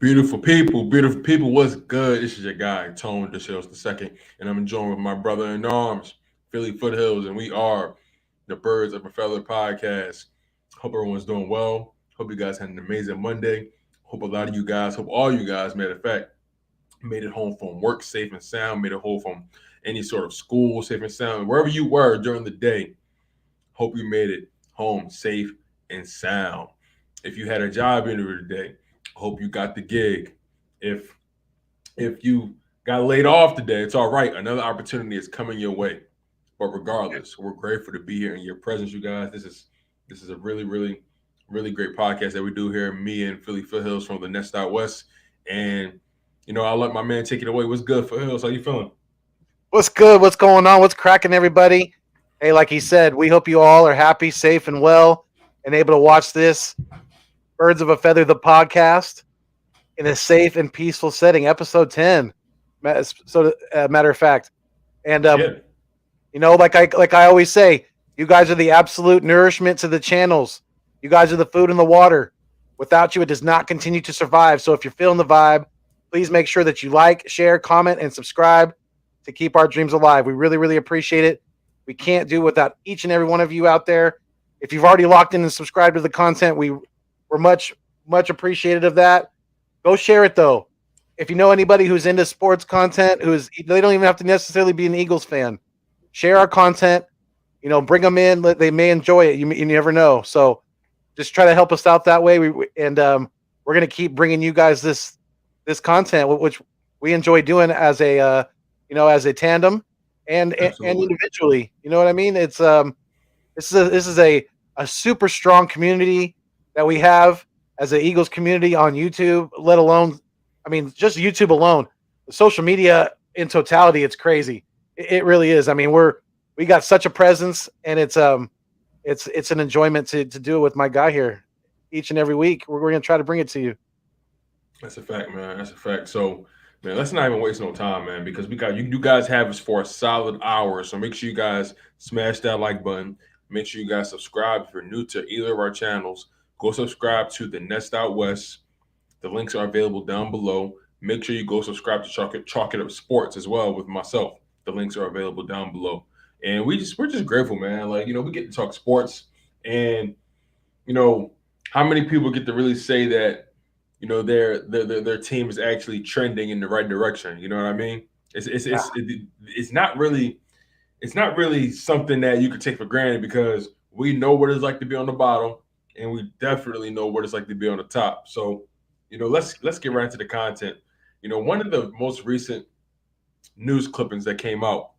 Beautiful people, what's good? This is your guy, Tone DeShields II, and I'm joined with my brother in arms, Philly Foothills, and we are the Birds of a Feather podcast. Hope everyone's doing well. Hope you guys had an amazing Monday. Hope all you guys, matter of fact, made it home from work safe and sound, made it home from any sort of school safe and sound. Wherever you were during the day, hope you made it home safe and sound. If you had a job interview today, hope you got the gig. If if you got laid off today, it's all right. Another opportunity is coming your way. But regardless, we're grateful to be here in your presence, you guys. This is a really great podcast that we do here. Me and Philly Foothills from the Nest Out West, and I'll let my man take it away. What's good, Foothills? How you feeling? What's good? What's going on? What's cracking, everybody? Hey, like he said, we hope you all are happy, safe, and well, and able to watch this Birds of a Feather, the podcast, in a safe and peaceful setting. Episode 10. Matter of fact, and Yeah, like I always say, you guys are the absolute nourishment to the channels. You guys are the food and the water. Without you, it does not continue to survive. So if you're feeling the vibe, please make sure that you like, share, comment, and subscribe to keep our dreams alive. We really, really appreciate it. We can't do it without each and every one of you out there. If you've already locked in and subscribed to the content, we're much appreciated of that. Go share it though. If you know anybody who's into sports content, they don't even have to necessarily be an Eagles fan. Share our content. Bring them in. They may enjoy it. You never know. So just try to help us out that way. We're gonna keep bringing you guys this content, which we enjoy doing as a tandem and absolutely. individually. You know what I mean? It's this is a super strong community that we have as an Eagles community on YouTube, let alone, I mean, just YouTube alone. The social media in totality, it's crazy. It really is. I mean, we got such a presence, and it's an enjoyment to do it with my guy here each and every week. We're gonna try to bring it to you. That's a fact, man. That's a fact. So, man, let's not even waste no time, man, because we got you guys have us for a solid hour. So make sure you guys smash that like button. Make sure you guys subscribe if you're new to either of our channels. Go subscribe to the Nest Out West. The links are available down below. Make sure you go subscribe to Chalk It Up Sports as well with myself. The links are available down below. And we're just grateful, man. Like, we get to talk sports, and you know, how many people get to really say that, their team is actually trending in the right direction. You know what I mean? It's not really something that you could take for granted, because we know what it's like to be on the bottom, and we definitely know what it's like to be on the top. So, let's get right into the content. One of the most recent news clippings that came out.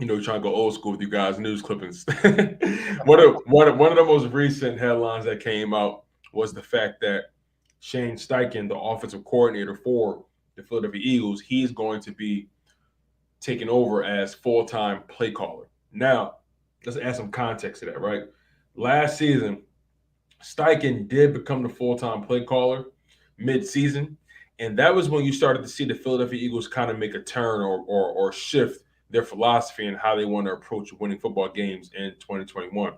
Trying to go old school with you guys, news clippings. One of the most recent headlines that came out was the fact that Shane Steichen, the offensive coordinator for the Philadelphia Eagles, he's going to be taking over as full-time play caller. Now, let's add some context to that, right? Last season, Steichen did become the full-time play caller mid-season, and that was when you started to see the Philadelphia Eagles kind of make a turn or shift their philosophy and how they want to approach winning football games in 2021.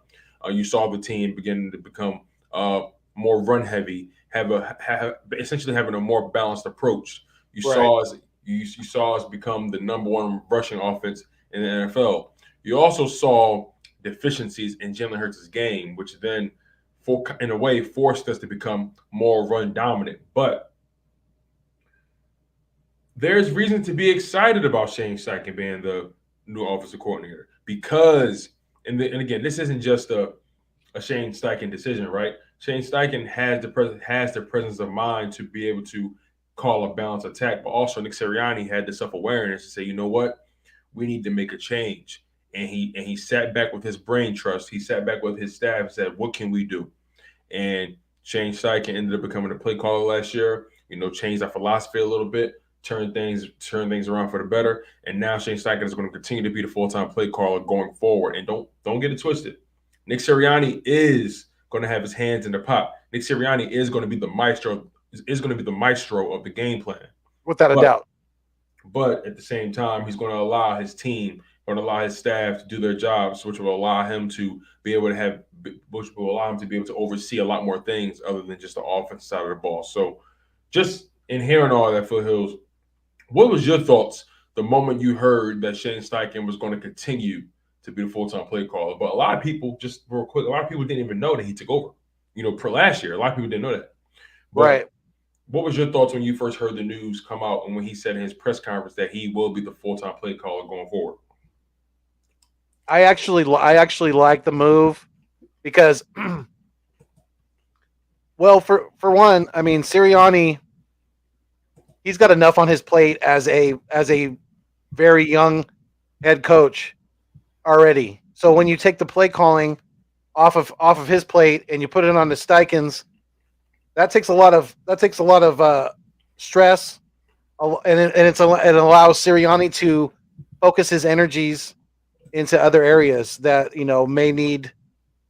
You saw the team beginning to become more run heavy, essentially having a more balanced approach. You Right. saw us you saw us become the number one rushing offense in the NFL. You also saw deficiencies in Jalen Hurts' game, which then, in a way, forced us to become more run dominant. But there's reason to be excited about Shane Steichen being the new offensive coordinator, because, and again, this isn't just a Shane Steichen decision, right? Shane Steichen has the presence of mind to be able to call a balanced attack, but also Nick Sirianni had the self awareness to say, you know what, we need to make a change, and he sat back with his brain trust. He sat back with his staff and said, what can we do? And Shane Steichen ended up becoming a play caller last year. Changed our philosophy a little bit, turn things around for the better. And now Shane Steichen is going to continue to be the full-time play caller going forward. And don't get it twisted. Nick Sirianni is going to have his hands in the pot. Nick Sirianni is going to be the maestro. Is going to be the maestro of the game plan. Without a But doubt. but at the same time, he's going to allow his team, going to allow his staff to do their jobs, which will allow him to be able to oversee a lot more things other than just the offensive side of the ball. So, just in hearing all that, Foothills, what was your thoughts the moment you heard that Shane Steichen was going to continue to be the full-time play caller? But a lot of people, just real quick, a lot of people didn't even know that he took over. Per last year, a lot of people didn't know that. But Right. what was your thoughts when you first heard the news come out and when he said in his press conference that he will be the full-time play caller going forward? I actually like the move because, well, for one, I mean, Sirianni, he's got enough on his plate as a very young head coach already. So when you take the play calling off of his plate and you put it on the Steichens, that takes a lot of stress, and it allows Sirianni to focus his energies into other areas that may need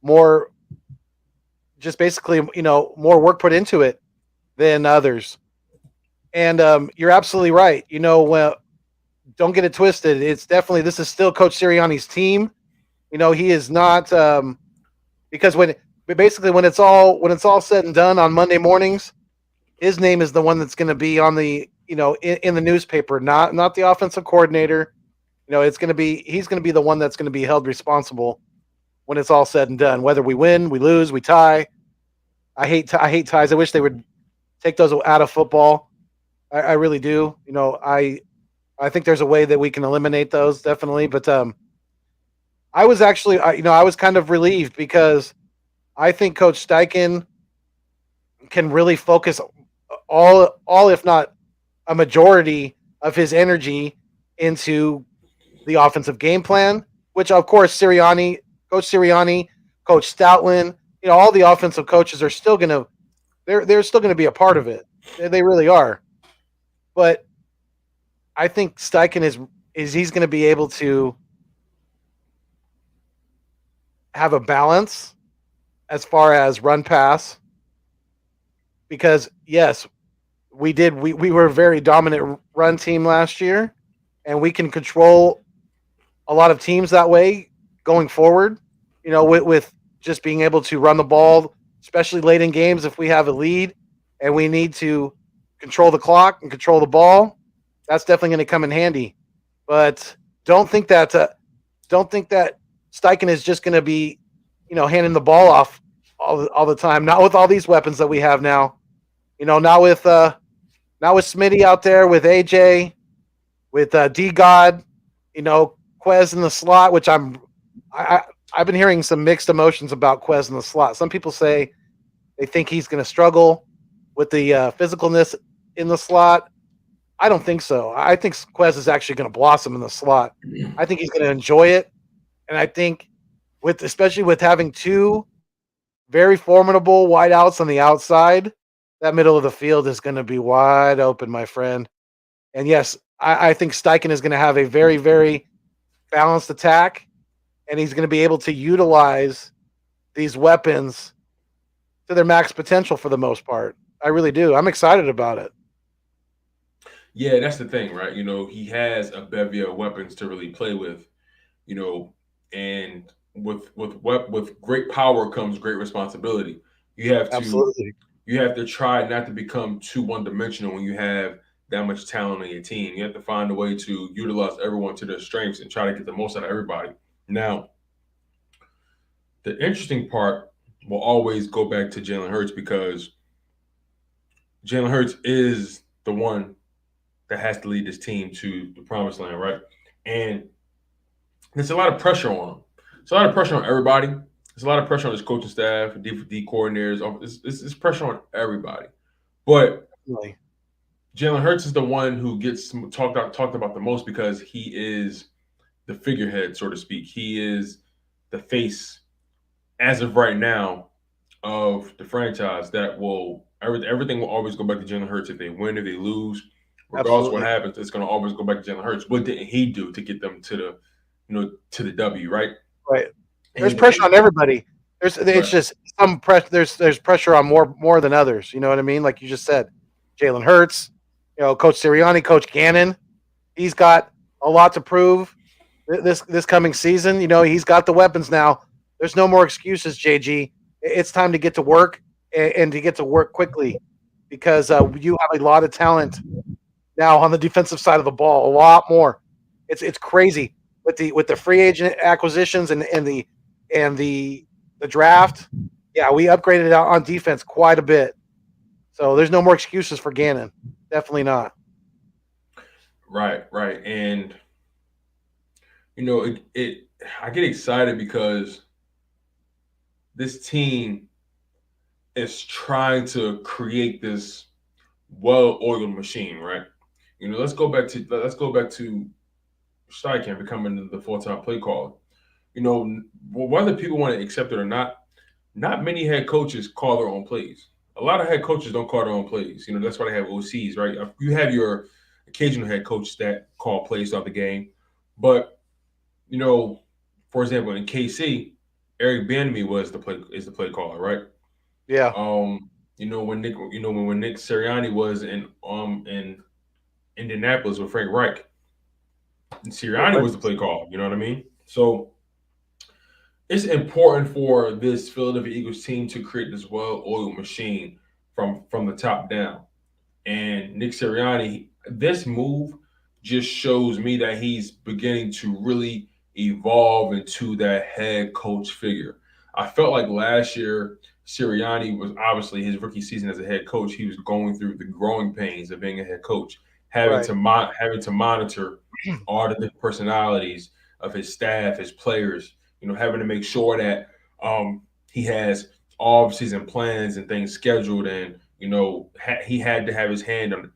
more, just basically more work put into it than others. And you're absolutely right. Well, don't get it twisted. This is still Coach Sirianni's team. He is not, because when it's all said and done on Monday mornings, his name is the one that's going to be on the in the newspaper, not the offensive coordinator. He's going to be the one that's going to be held responsible when it's all said and done. Whether we win, we lose, we tie. I hate ties. I wish they would take those out of football. I really do. I think there's a way that we can eliminate those, definitely. But I was actually, I was kind of relieved because I think Coach Steichen can really focus all if not a majority of his energy into the offensive game plan, which of course Coach Sirianni, Coach Stoutland, all the offensive coaches are still gonna they're still gonna be a part of it. They really are. But I think Steichen is he's gonna be able to have a balance as far as run pass, because yes, we were a very dominant run team last year, and we can control a lot of teams that way going forward. With just being able to run the ball, especially late in games if we have a lead and we need to control the clock and control the ball. That's definitely going to come in handy. But don't think that Steichen is just going to be, handing the ball off all the time. Not with all these weapons that we have now. Not with Smitty out there, with AJ, with D God, Quez in the slot, which I've been hearing some mixed emotions about Quez in the slot. Some people say they think he's going to struggle with the physicalness in the slot. I don't think so. I think Quez is actually going to blossom in the slot. I think he's going to enjoy it, and I think especially with having two very formidable wideouts on the outside, that middle of the field is going to be wide open, my friend. And yes, I think Steichen is going to have a very, very balanced attack, and he's going to be able to utilize these weapons to their max potential for the most part. I really do. I'm excited about it. Yeah, that's the thing, right? He has a bevy of weapons to really play with, and with great power comes great responsibility. You have to Absolutely. you have to try not to become too one-dimensional when you have that much talent on your team. You have to find a way to utilize everyone to their strengths and try to get the most out of everybody. Now, the interesting part will always go back to Jalen Hurts, because Jalen Hurts is the one that has to lead this team to the promised land, right? And there's a lot of pressure on him. There's a lot of pressure on everybody. There's a lot of pressure on his coaching staff, D coordinators. It's pressure on everybody. But Really. Jalen Hurts is the one who gets talked about the most, because he is the figurehead, so to speak. He is the face, as of right now, of the franchise. That will everything will always go back to Jalen Hurts. If they win, if they lose, regardless of what Absolutely. happens, it's going to always go back to Jalen Hurts. What didn't he do to get them to the W, right? Right. There's And pressure on everybody. It's right, just some pressure. There's pressure on more than others. You know what I mean? Like you just said, Jalen Hurts, Coach Sirianni, Coach Gannon. He's got a lot to prove this coming season. He's got the weapons now. There's no more excuses, JG. It's time to get to work, and to get to work quickly. because you have a lot of talent now on the defensive side of the ball, a lot more. It's crazy with the free agent acquisitions and the draft. Yeah, we upgraded out on defense quite a bit. So there's no more excuses for Gannon. Definitely not. Right, right. And it I get excited because this team is trying to create this well-oiled machine, right? Let's go back to Steichen becoming the full-time play caller. Whether people want to accept it or not many head coaches call their own plays. A lot of head coaches don't call their own plays. That's why they have OCs, right? You have your occasional head coach that call plays throughout the game, but you know, for example, in KC, Eric Bieniemy is the play caller, right? Yeah. When Nick Sirianni was in Indianapolis with Frank Reich, and Sirianni was the play caller. You know what I mean? So it's important for this Philadelphia Eagles team to create this well-oiled machine from the top down. And Nick Sirianni, this move just shows me that he's beginning to really evolve into that head coach figure. I felt like last year Sirianni was obviously his rookie season as a head coach. He was going through the growing pains of being a head coach, Right. having to monitor all the different personalities of his staff, his players. Having to make sure that he has all season plans and things scheduled, and he had to have his hand on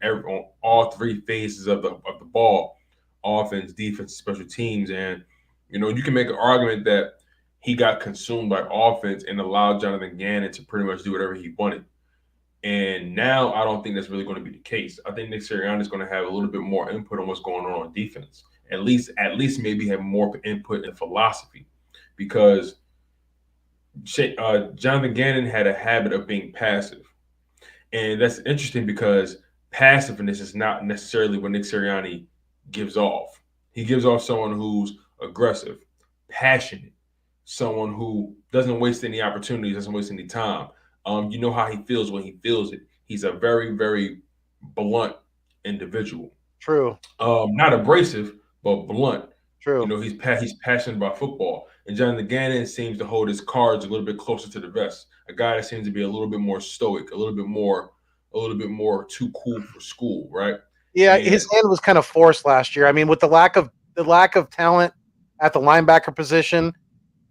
all three phases of the ball: offense, defense, special teams. And you can make an argument that he got consumed by offense and allowed Jonathan Gannon to pretty much do whatever he wanted. And now I don't think that's really going to be the case. I think Nick Sirianni is going to have a little bit more input on what's going on defense. At least maybe have more input in philosophy, because Jonathan Gannon had a habit of being passive. And that's interesting because passiveness is not necessarily what Nick Sirianni gives off. He gives off someone who's aggressive, passionate, someone who doesn't waste any opportunities, doesn't waste any time. You know how he feels when he feels it. He's a very, very blunt individual. True. Not abrasive, but blunt. True. He's passionate about football. And Jonathan Gannon seems to hold his cards a little bit closer to the vest. A guy that seems to be a little bit more stoic, a little bit more too cool for school, right? Yeah, And his hand was kind of forced last year. I mean, with the lack of talent at the linebacker position,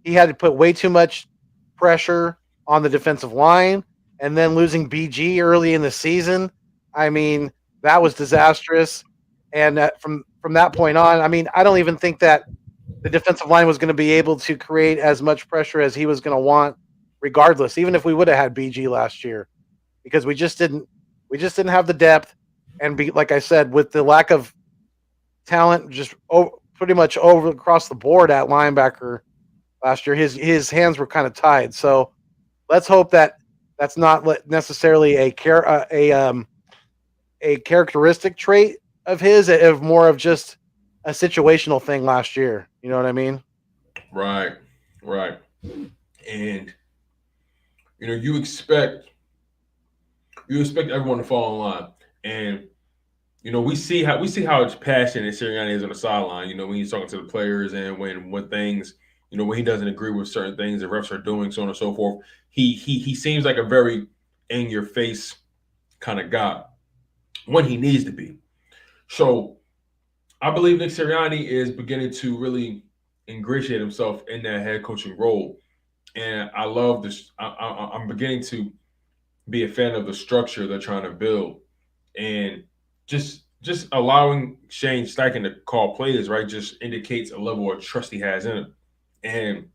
he had to put way too much pressure on the defensive line, and then losing BG early in the season. I mean, that was disastrous. And from that point on, I mean, I don't even think that the defensive line was going to be able to create as much pressure as he was going to want, regardless. Even if we would have had BG last year, because we just didn't have the depth, and like I said, with the lack of talent, just pretty much over across the board at linebacker last year, his hands were kind of tied. So let's hope that that's not necessarily a characteristic trait of his, of more of just a situational thing last year. You know what I mean? right, right. And you expect everyone to fall in line. And we see how passionate Sirianni is on the sideline. When he's talking to the players, and when things, when he doesn't agree with certain things the refs are doing, so on and so forth. He seems like a very in your face kind of guy when he needs to be. So I believe Nick Sirianni is beginning to really ingratiate himself in that head coaching role, and I love this. I'm beginning to be a fan of the structure they're trying to build, and just allowing Shane Steichen to call plays, right, just indicates a level of trust he has in him. And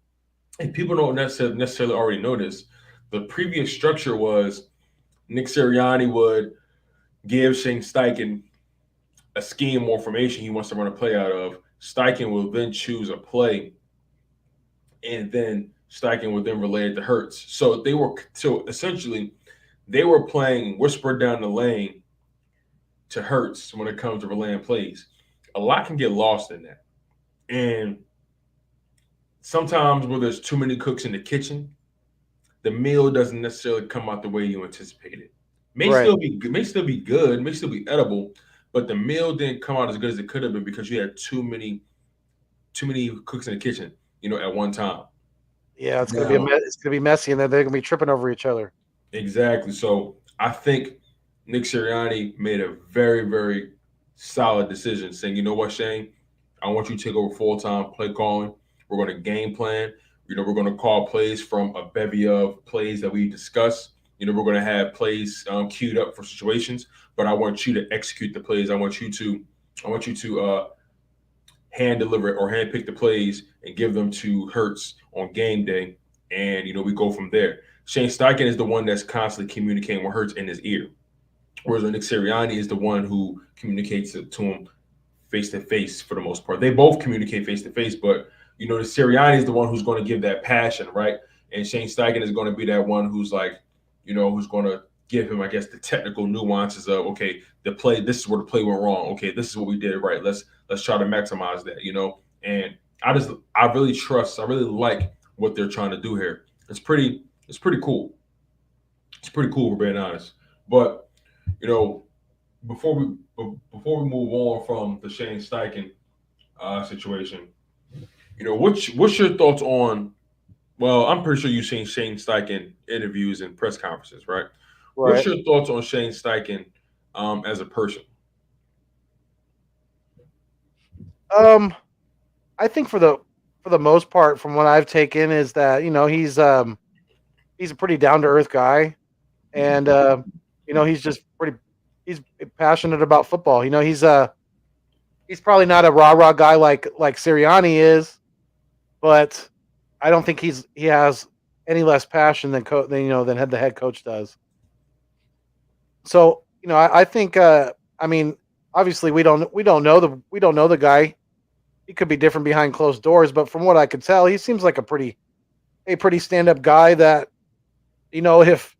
if people don't necessarily already know this, the previous structure was Nick Sirianni would give Shane Steichen a scheme or formation he wants to run a play out of. Steichen will then choose a play, and then Steichen would then relay it to Hurts. So essentially they were playing whisper down the lane to Hurts when it comes to relaying plays. A lot can get lost in that. And sometimes where there's too many cooks in the kitchen, the meal doesn't necessarily come out the way you anticipated. Right. may still be good, may still be edible, but the meal didn't come out as good as it could have been because you had too many cooks in the kitchen, at one time. Yeah, it's gonna be Now, it's gonna be messy, and then they're gonna be tripping over each other. exactly. So I think Nick Sirianni made a very, very solid decision saying, you know what, Shane, I want you to take over full time play calling. We're going to game plan. We're going to call plays from a bevy of plays that we discuss. We're going to have plays queued up for situations, but I want you to execute the plays. I want you to hand deliver it or hand pick the plays and give them to Hurts on game day, and we go from there. Shane Steichen is the one that's constantly communicating with Hurts in his ear, whereas Nick Sirianni is the one who communicates it to him face to face for the most part. They both communicate face to face, but the Sirianni is the one who's going to give that passion, right? And Shane Steichen is going to be that one who's like, who's going to give him, I guess, the technical nuances of, okay, the play, this is where the play went wrong. Okay, this is what we did right. Let's try to maximize that. And I really like what they're trying to do here. It's pretty cool. It's pretty cool for being honest. But you know, before we move on from the Shane Steichen situation, what's your thoughts on? Well, I'm pretty sure you've seen Shane Steichen interviews and press conferences, right? What's Right. your thoughts on Shane Steichen as a person? Um, I think for the most part, from what I've taken, is that he's a pretty down to earth guy, and he's just pretty he's passionate about football. He's probably not a rah rah guy like Sirianni is, but I don't think he has any less passion than the head coach does. So I think I mean obviously we don't know the guy. He could be different behind closed doors, but from what I could tell, he seems like a pretty stand up guy that if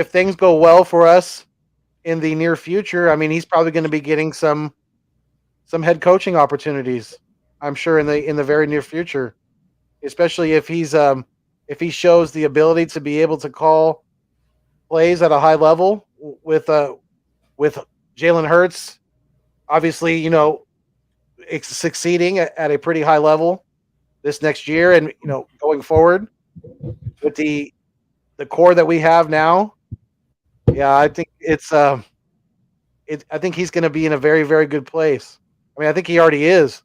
things go well for us in the near future, I mean he's probably going to be getting some head coaching opportunities. I'm sure in the very near future, especially if he shows the ability to be able to call plays at a high level with Jalen Hurts, obviously succeeding at a pretty high level this next year, and going forward with the core that we have now. Yeah, I think I think he's going to be in a very very good place. I mean, I think he already is.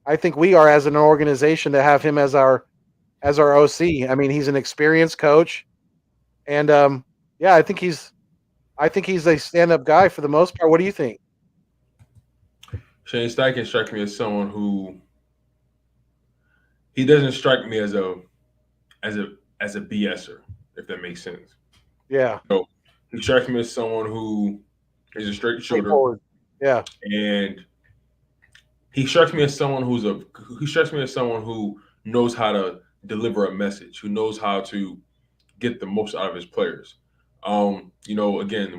I think we are as an organization to have him as our OC. I mean, he's an experienced coach, and yeah, I think he's a stand up guy for the most part. What do you think? Shane Steichen strikes me as someone who he doesn't strike me as a as a BSer, if that makes sense. Yeah, So he strikes me as someone who is a straight shooter, straightforward. Yeah, and he strikes me as someone who knows how to deliver a message, who knows how to get the most out of his players. Again,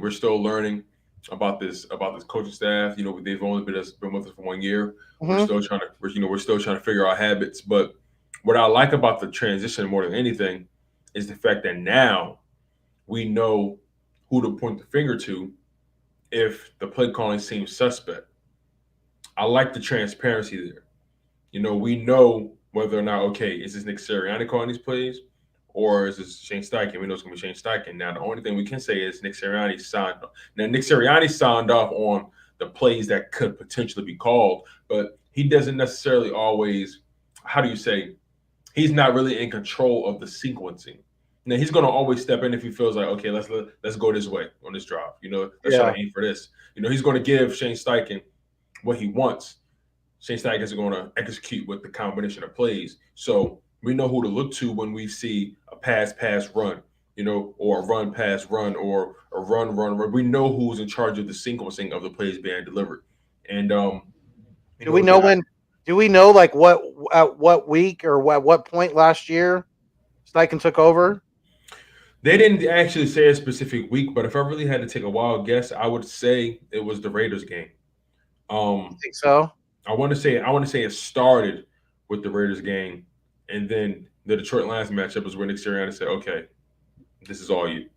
we're still learning about this coaching staff. They've only been with us for 1 year. hmm We're still trying to figure out habits. But what I like about the transition more than anything is the fact that now we know who to point the finger to if the play calling seems suspect. I like the transparency there. We know whether or not, okay, is this Nick Sirianni calling these plays or is this Shane Steichen? We know it's going to be Shane Steichen. Now, the only thing we can say is Nick Sirianni signed off. Now, Nick Sirianni signed off on the plays that could potentially be called, but he doesn't necessarily always, how do you say, he's not really in control of the sequencing. Now, he's going to always step in if he feels like, okay, let's go this way on this drive. Let's try yeah. to aim for this. He's going to give Shane Steichen what he wants. Shane Steichen is going to execute with the combination of plays. So we know who to look to when we see a pass run, or a run pass run, or a run run. We know who's in charge of the sequencing of the plays being delivered. And Do we know again, when? Do we know like what at what week or what point last year Steichen took over? they didn't actually say a specific week, but if I really had to take a wild guess, I would say it was the Raiders game. I Um, think so. I want to say it started with the Raiders game, and then the Detroit Lions matchup was where Nick Sirianni said, "Okay, this is all you."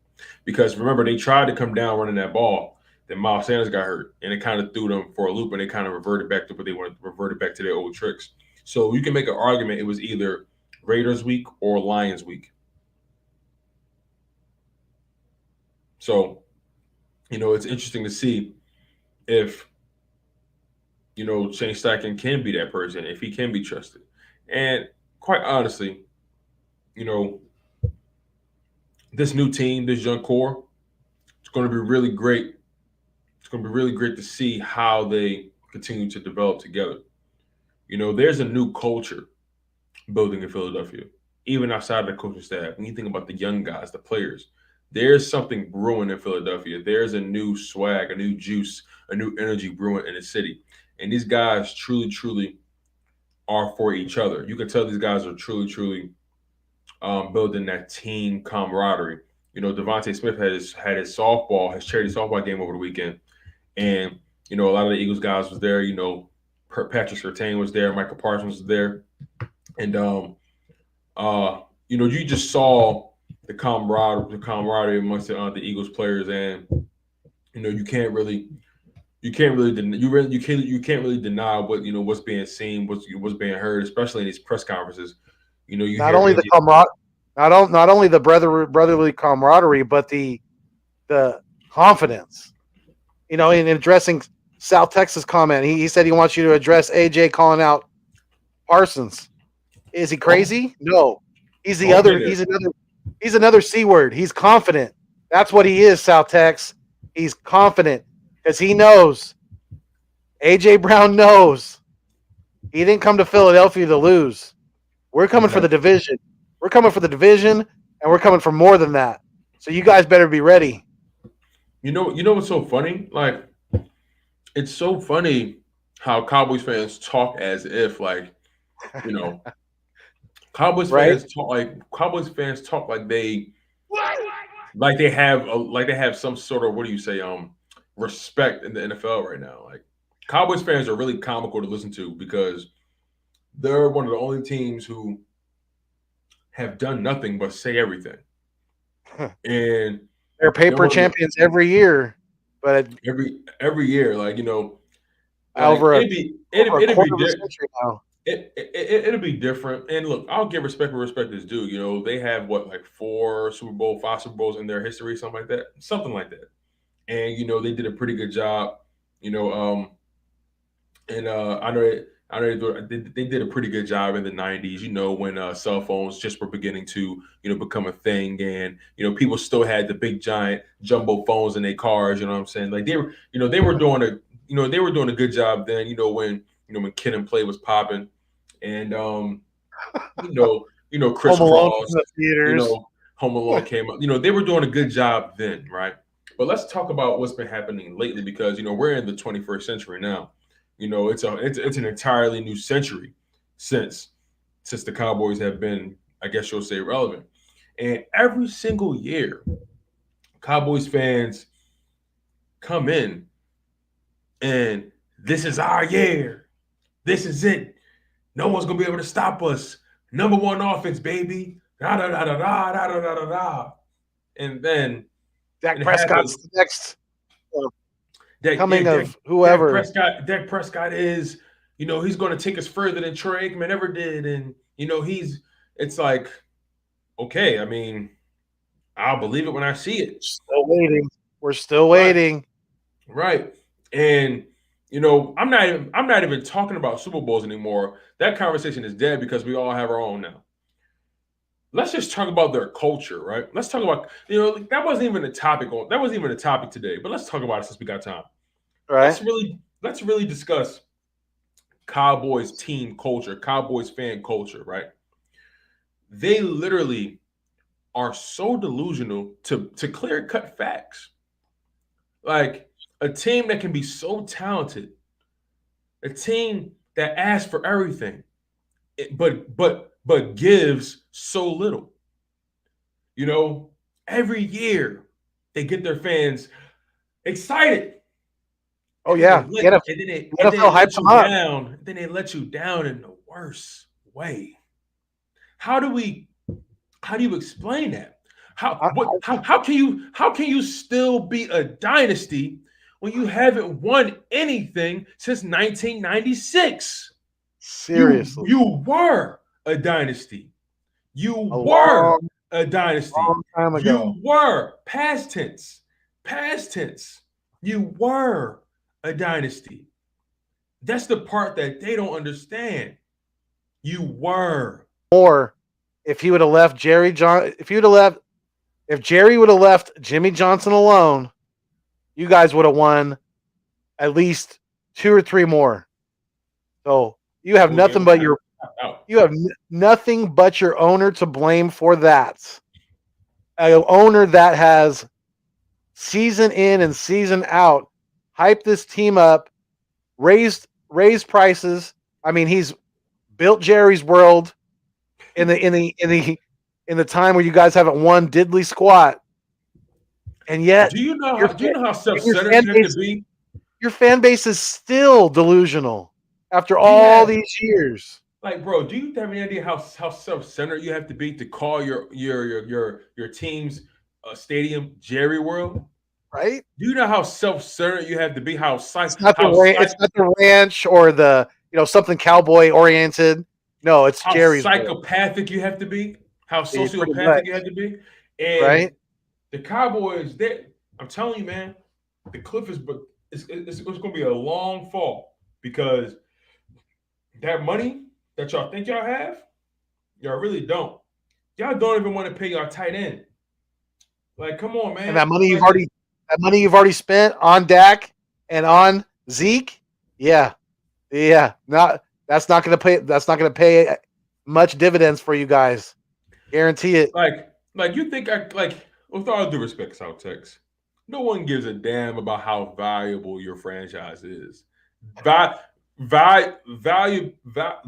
Because remember, they tried to come down running that ball. Then Miles Sanders got hurt, and it kind of threw them for a loop, and they kind of reverted back to what they wanted, reverted back to their old tricks. So you can make an argument it was either Raiders week or Lions week. So it's interesting to see if Shane Steichen can be that person, if he can be trusted. And quite honestly, you know, this new team, this young core, it's going to be really great. It's going to be really great to see how they continue to develop together. There's a new culture building in Philadelphia, even outside of the coaching staff. When you think about the young guys, the players, there's something brewing in Philadelphia. There's a new swag, a new juice, a new energy brewing in the city. And these guys truly, truly are for each other. You can tell these guys are truly, truly building that team camaraderie. Devontae Smith his charity softball game over the weekend, and a lot of the Eagles guys was there. Patrick Surtain was there, Michael Parsons was there, and you just saw the camaraderie amongst the Eagles players, and you can't really deny what's being seen, what's being heard, especially in these press conferences. You not hear only the Andy, not only the brotherly camaraderie, but the confidence. In addressing South Texas comment, he said he wants you to address AJ calling out Parsons. Is he crazy? No, he's the other. He's another C word. He's confident. That's what he is. South Tex. He's confident because he knows. AJ Brown knows he didn't come to Philadelphia to lose. We're coming for the division. We're coming for the division, and we're coming for more than that. So you guys better be ready. You know what's so funny? Like, it's so funny how Cowboys fans talk as if Cowboys Right? fans talk like they have some sort of, what do you say, respect in the NFL right now. Like, Cowboys fans are really comical to listen to because they're one of the only teams who have done nothing but say everything. And they're paper champions every year, but every year, over a it'd quarter of a century now. It'll be different. And look, I'll give respect where respect is due. They have like 5 Super Bowls in their history, something like that. And they did a pretty good job. And I know they did a pretty good job in the 90s, when cell phones just were beginning to, become a thing. And, people still had the big giant jumbo phones in their cars, you know what I'm saying? Like they were doing a good job then, when Kid and Play was popping. And Chris Home Alone Cross, from the theaters. Home Alone came up. They were doing a good job then, right? But let's talk about what's been happening lately because we're in the 21st century now. It's an entirely new century since the Cowboys have been, I guess you'll say, relevant. And every single year, Cowboys fans come in and this is our year. This is it. No one's gonna be able to stop us. Number one offense, baby. Da da da da da da da da da. And then Dak Prescott's the next whoever. Dak Prescott is, he's going to take us further than Troy Aikman ever did, and it's like, okay, I mean, I'll believe it when I see it. Still waiting. We're still waiting. Right. And I'm not even talking about Super Bowls anymore. That conversation is dead because we all have our own now. Let's just talk about their culture, right? Let's talk about, that wasn't even a topic today, but let's talk about it since we got time. Right. Let's really discuss Cowboys team culture, Cowboys fan culture, right? They literally are so delusional to clear-cut facts. Like a team that can be so talented, a team that asks for everything, but gives so little. Every year they get their fans excited. Oh yeah, then they let you down in the worst way. How do you explain that? How can you still be a dynasty when you haven't won anything since 1996? Seriously, You were a dynasty. You a were long, a dynasty. long time ago. You were past tense. Past tense. You were a dynasty. That's the part that they don't understand. You were. Or if he would have left Jerry John, if Jerry would have left Jimmy Johnson alone, you guys would have won at least 2 or 3 more. So you have nothing but your nothing but your owner to blame for that. An owner that has season in and season out hyped this team up, raised prices. I mean, he's built Jerry's world in the time where you guys haven't won diddly squat. And yet, do you know how self-centered you have to be? Your fan base is still delusional after all these years. Like, bro, do you have any idea how self-centered you have to be to call your team's stadium Jerry World? Right? Do you know how self-centered you have to be? It's not the ranch or the something cowboy oriented. No, it's how Jerry's psychopathic world. You have to be. How sociopathic you have to be. And right? The Cowboys, I'm telling you, man, the cliff is, but it's going to be a long fall because that money that y'all think y'all have, y'all really don't. Y'all don't even want to pay y'all tight end. Like, come on, man. And that money you've already spent on Dak and on Zeke, yeah. That's not going to pay much dividends for you guys. Guarantee it. Like you think with all due respect, South Tex, no one gives a damn about how valuable your franchise is. Value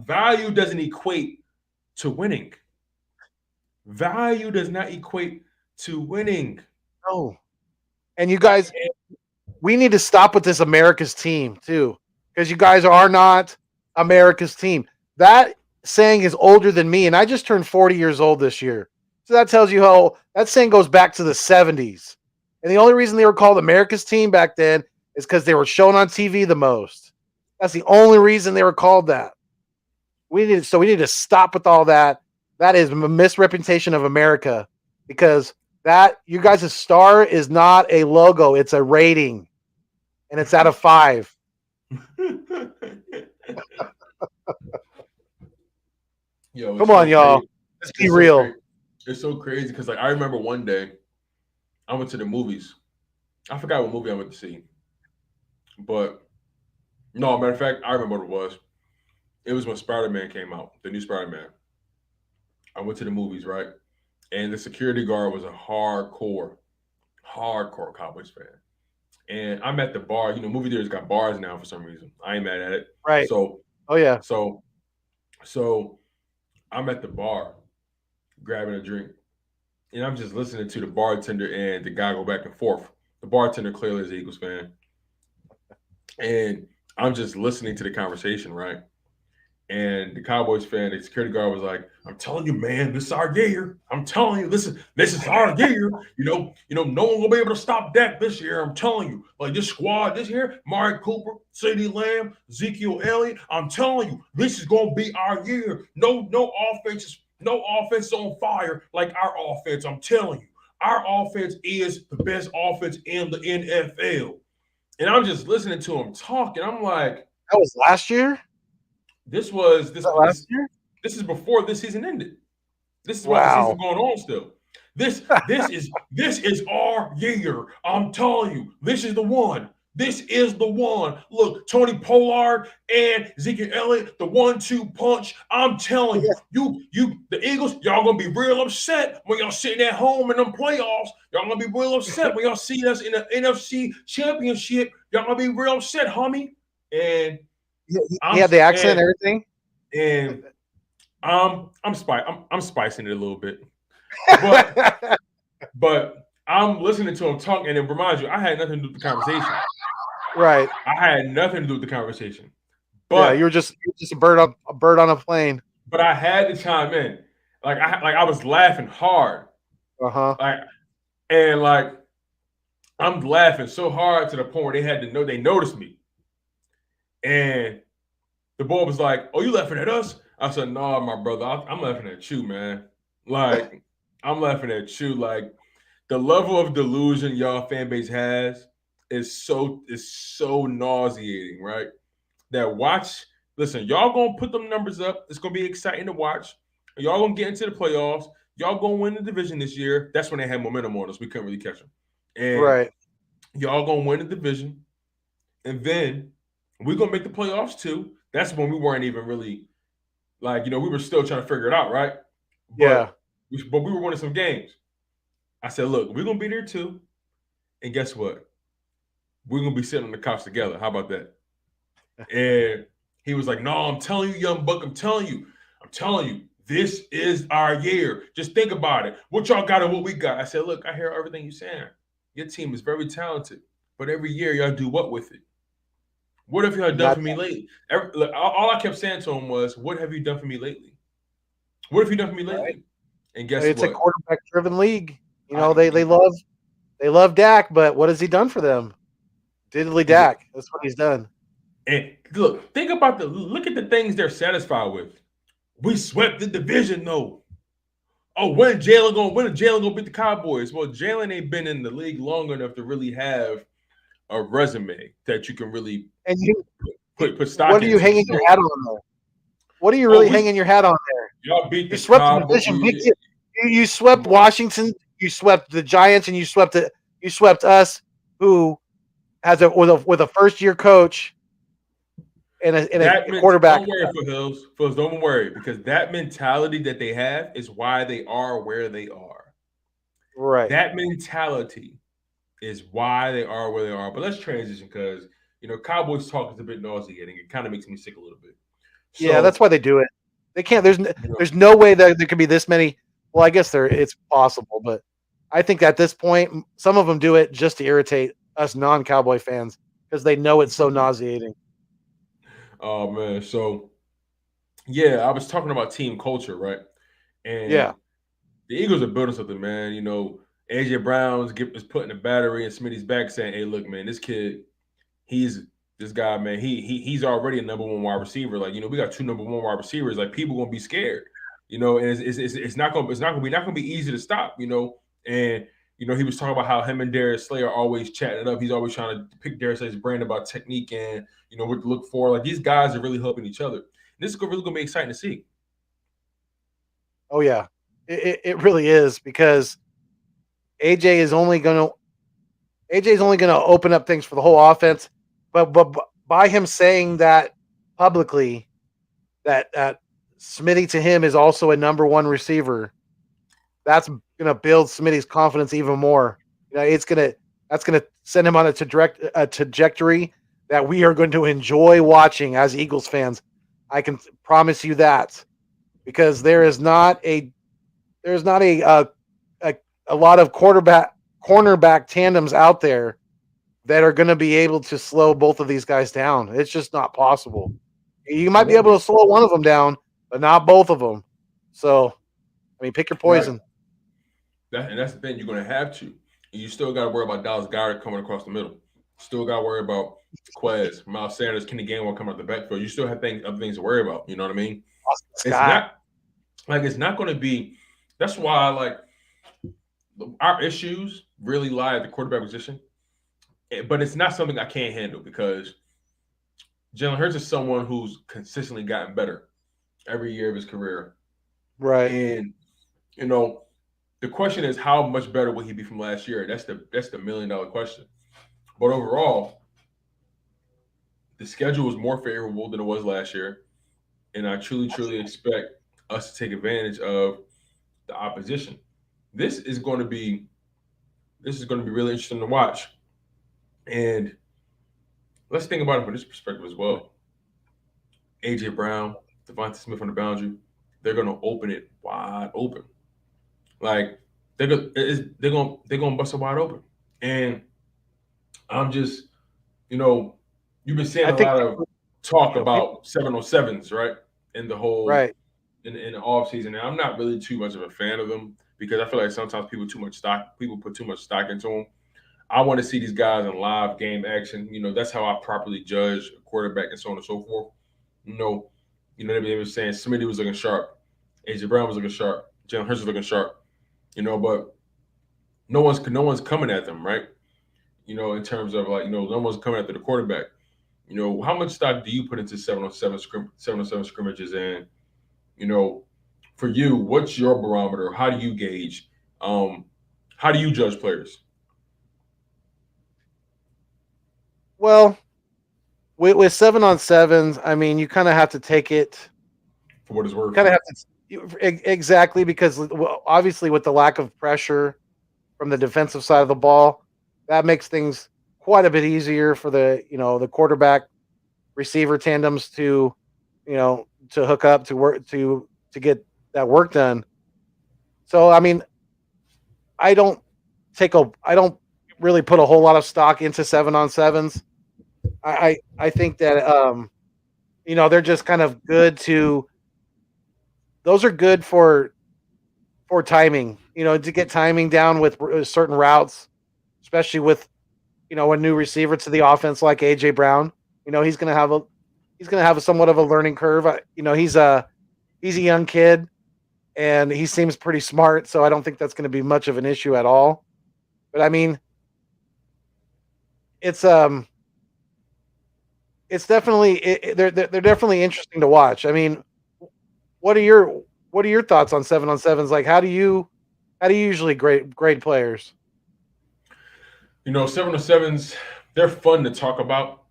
doesn't equate to winning. Value does not equate to winning. No. And you guys, we need to stop with this America's team too, because you guys are not America's team. That saying is older than me, and I just turned 40 years old this year. So that tells you how that saying goes back to the 70s. And the only reason they were called America's team back then is because they were shown on TV the most. That's the only reason they were called that. We need to stop with all that. That is a misrepresentation of America, because that you guys' star is not a logo, it's a rating. And it's out of 5. Yo, come on, y'all. Let's be real. It's so crazy because I remember one day I went to the movies. I forgot what movie I went to see. But no, matter of fact, I remember what it was. It was when Spider-Man came out, the new Spider-Man. I went to the movies, right? And the security guard was a hardcore Cowboys fan. And I'm at the bar. Movie theaters got bars now for some reason. I ain't mad at it. Right. So, oh yeah. So I'm at the bar grabbing a drink. And I'm just listening to the bartender and the guy go back and forth. The bartender clearly is an Eagles fan. And I'm just listening to the conversation, right? And the Cowboys fan, the security guard was like, "I'm telling you, man, this is our year. I'm telling you, this is our year. No one will be able to stop Dak this year. I'm telling you, like this squad this year, Amari Cooper, CeeDee Lamb, Ezekiel Elliott. I'm telling you, this is gonna be our year. No offense on fire like our offense. I'm telling you, our offense is the best offense in the NFL." And I'm just listening to him talk, and I'm like, "That was last year." This was last year. This is before this season ended. This is wow. Why the season's going on still. This is our year. I'm telling you, this is the one. This is the one. Look, Tony Pollard and Ezekiel Elliott, the 1-2 punch. I'm telling you, the Eagles, y'all gonna be real upset when y'all sitting at home in them playoffs. Y'all gonna be real upset when y'all see us in the NFC Championship. Y'all gonna be real upset, homie. And he had the accent and everything. And I'm spicing it a little bit. But I'm listening to him talk, and it reminds you, I had nothing to do with the conversation. Right. I had nothing to do with the conversation. But you're just a bird on a plane. But I had to chime in. Like I was laughing hard. Uh-huh. Like, and like I'm laughing so hard to the point where they had to know they noticed me. And the boy was like, "Oh, you laughing at us?" I said, "No, my brother, I'm laughing at you, man. Like, I'm laughing at you. Like, the level of delusion y'all fan base has is so nauseating, right? That watch, listen, y'all gonna put them numbers up. It's gonna be exciting to watch. Y'all gonna get into the playoffs. Y'all gonna win the division this year. That's when they had momentum on us. We couldn't really catch them. And Right. y'all gonna win the division, and then we're gonna make the playoffs too. That's when we weren't even really like, we were still trying to figure it out, right? Yeah. But we were winning some games. I said, look, we're gonna be there too. And guess what? We're gonna be sitting on the couch together. How about that? And he was like, "No, I'm telling you, young buck, I'm telling you, this is our year. Just think about it. What y'all got and what we got." I said, "Look, I hear everything you're saying. Your team is very talented, but every year y'all do what with it? What have y'all done Not for me lately?" Look, all I kept saying to him was, "What have you done for me lately? What have you done for me right. lately?" And guess It's a what? quarterback driven league. You know, I they love Dak, but what has he done for them? Diddly he's a, Dak. That's what he's done. and look, look at the things they're satisfied with. We swept the division, though. Oh, when Jalen gonna beat the Cowboys? Well, Jalen ain't been in the league long enough to really have a resume that you can really And you, put what stock are you into. hanging your So, hat on there? What are you oh, really hanging your hat on there? y'all beat You the swept the Cowboys. division. Big deal. You swept Come on, Washington. You swept the Giants, and you swept us, who has a with a first year coach and a quarterback. don't worry, Foothills. Foothills, don't worry, because that mentality that they have is why they are where they are. Right. That mentality is why they are where they are. But let's transition because Cowboys talk is a bit nauseating. It kind of makes me sick a little bit. Yeah, that's So why they do it. They can't. you know, There's no way that there could be this many. Well, I guess it's possible, but I think at this point, some of them do it just to irritate us non-Cowboy fans because they know it's so nauseating. oh man, so yeah, I was talking about team culture, right? Yeah. And the Eagles are building something, man. AJ Brown's is putting the battery in Smitty's back, saying, "Hey, look, man, this kid, he's this guy, man. He's already a number one wide receiver. Like, we got two number one wide receivers. Like, people gonna be scared, and it's not gonna be easy to stop, And he was talking about how him and Darius Slay are always chatting it up. He's always trying to pick Darius Slay's brain about technique and what to look for. Like, these guys are really helping each other. This is really gonna be exciting to see. Oh yeah. It really is because AJ is only gonna AJ is only gonna open up things for the whole offense, but by him saying that publicly, that Smitty to him is also a number one receiver, that's gonna build Smitty's confidence even more. That's gonna send him on a trajectory that we are going to enjoy watching as Eagles fans. I can promise you that because there's not a, a lot of cornerback tandems out there that are going to be able to slow both of these guys down. It's just not possible. You It might be won't able be to slow one of them down, but not both of them. So, I mean, pick your right. poison. And that's the thing. You're gonna have to. And you still got to worry about Dallas Goddard coming across the middle. Still got to worry about Quez, Miles Sanders, Kenny Gainwell coming out the backfield. You still have other things to worry about. You know what I mean? Austin It's Scott. not going to be. That's why our issues really lie at the quarterback position. But it's not something I can't handle because Jalen Hurts is someone who's consistently gotten better every year of his career. Right. And you know, the question is how much better will he be from last year? That's the $1 million question. But overall, the schedule is more favorable than it was last year, and I truly expect us to take advantage of the opposition. This is going to be really interesting to watch. And let's think about it from this perspective as well. AJ Brown, Devontae Smith on the boundary, they're going to open it wide open. Like they're gonna bust it wide open. And I'm just, you know, you've been seeing I a think lot of talk people, about 707s, right? In the whole right. in the off season. And I'm not really too much of a fan of them because I feel like sometimes people put too much stock into them. I want to see these guys in live game action. That's how I properly judge a quarterback and so on and so forth. You know, they were saying Smitty was looking sharp, AJ Brown was looking sharp, Jalen Hurts was looking sharp. But no one's coming at them, right? In terms of like, no one's coming after the quarterback. How much stock do you put into 7-on-7 scrimmages? And for you, what's your barometer? How do you gauge? How do you judge players? Well, with 7-on-7s, I mean, you kind of have to take it For what it's worth. Kind of have to exactly, because obviously with the lack of pressure from the defensive side of the ball, that makes things quite a bit easier for the quarterback receiver tandems to hook up to work to get that work done. So I mean, I don't really put a whole lot of stock into 7-on-7s. I think that they're just kind of good to. Those are good for timing, to get timing down with certain routes, especially with a new receiver to the offense like AJ Brown. He's going to have a somewhat of a learning curve. He's a young kid and he seems pretty smart, so I don't think that's going to be much of an issue at all. But I mean, it's definitely they're definitely interesting to watch. I mean, what are your thoughts on 7-on-7s? Like, how do you usually grade players? 7-on-7s, they're fun to talk about,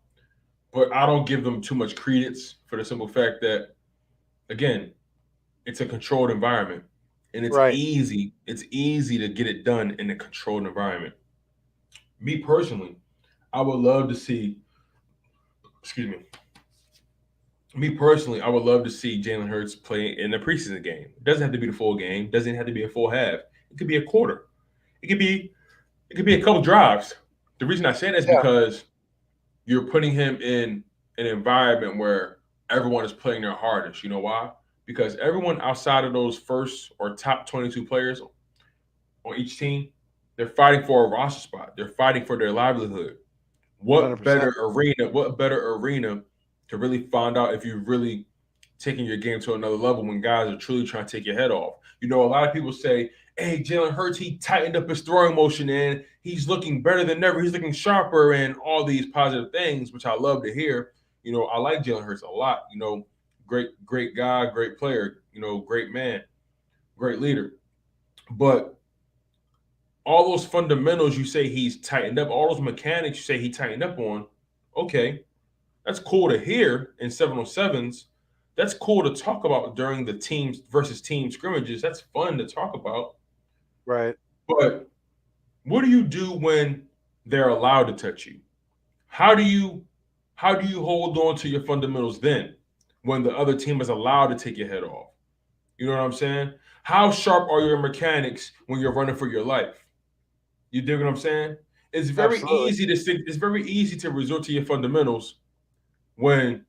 but I don't give them too much credence for the simple fact that, again, it's a controlled environment, and it's Right. easy. It's easy to get it done in a controlled environment. Me personally, I would love to see. Excuse me. Me personally, I would love to see Jalen Hurts play in a preseason game. It doesn't have to be the full game. It doesn't have to be a full half. It could be a quarter. It could be a couple drives. The reason I say that is because you're putting him in an environment where everyone is playing their hardest. You know why? Because everyone outside of those first or top 22 players on each team, they're fighting for a roster spot. They're fighting for their livelihood. What 100%. better arena? What better arena to really find out if you're really taking your game to another level when guys are truly trying to take your head off? A lot of people say, hey, Jalen Hurts, he tightened up his throwing motion and he's looking better than ever. He's looking sharper and all these positive things, which I love to hear. I like Jalen Hurts a lot. Great guy, great player, great man, great leader. But all those fundamentals you say he's tightened up, all those mechanics you say he tightened up on, okay, that's cool to hear in 7-on-7s. That's cool to talk about during the teams versus team scrimmages. That's fun to talk about. Right. But what do you do when they're allowed to touch you? How do you hold on to your fundamentals then when the other team is allowed to take your head off? You know what I'm saying? How sharp are your mechanics when you're running for your life? You dig what I'm saying? It's very Absolutely. it's very easy to resort to your fundamentals when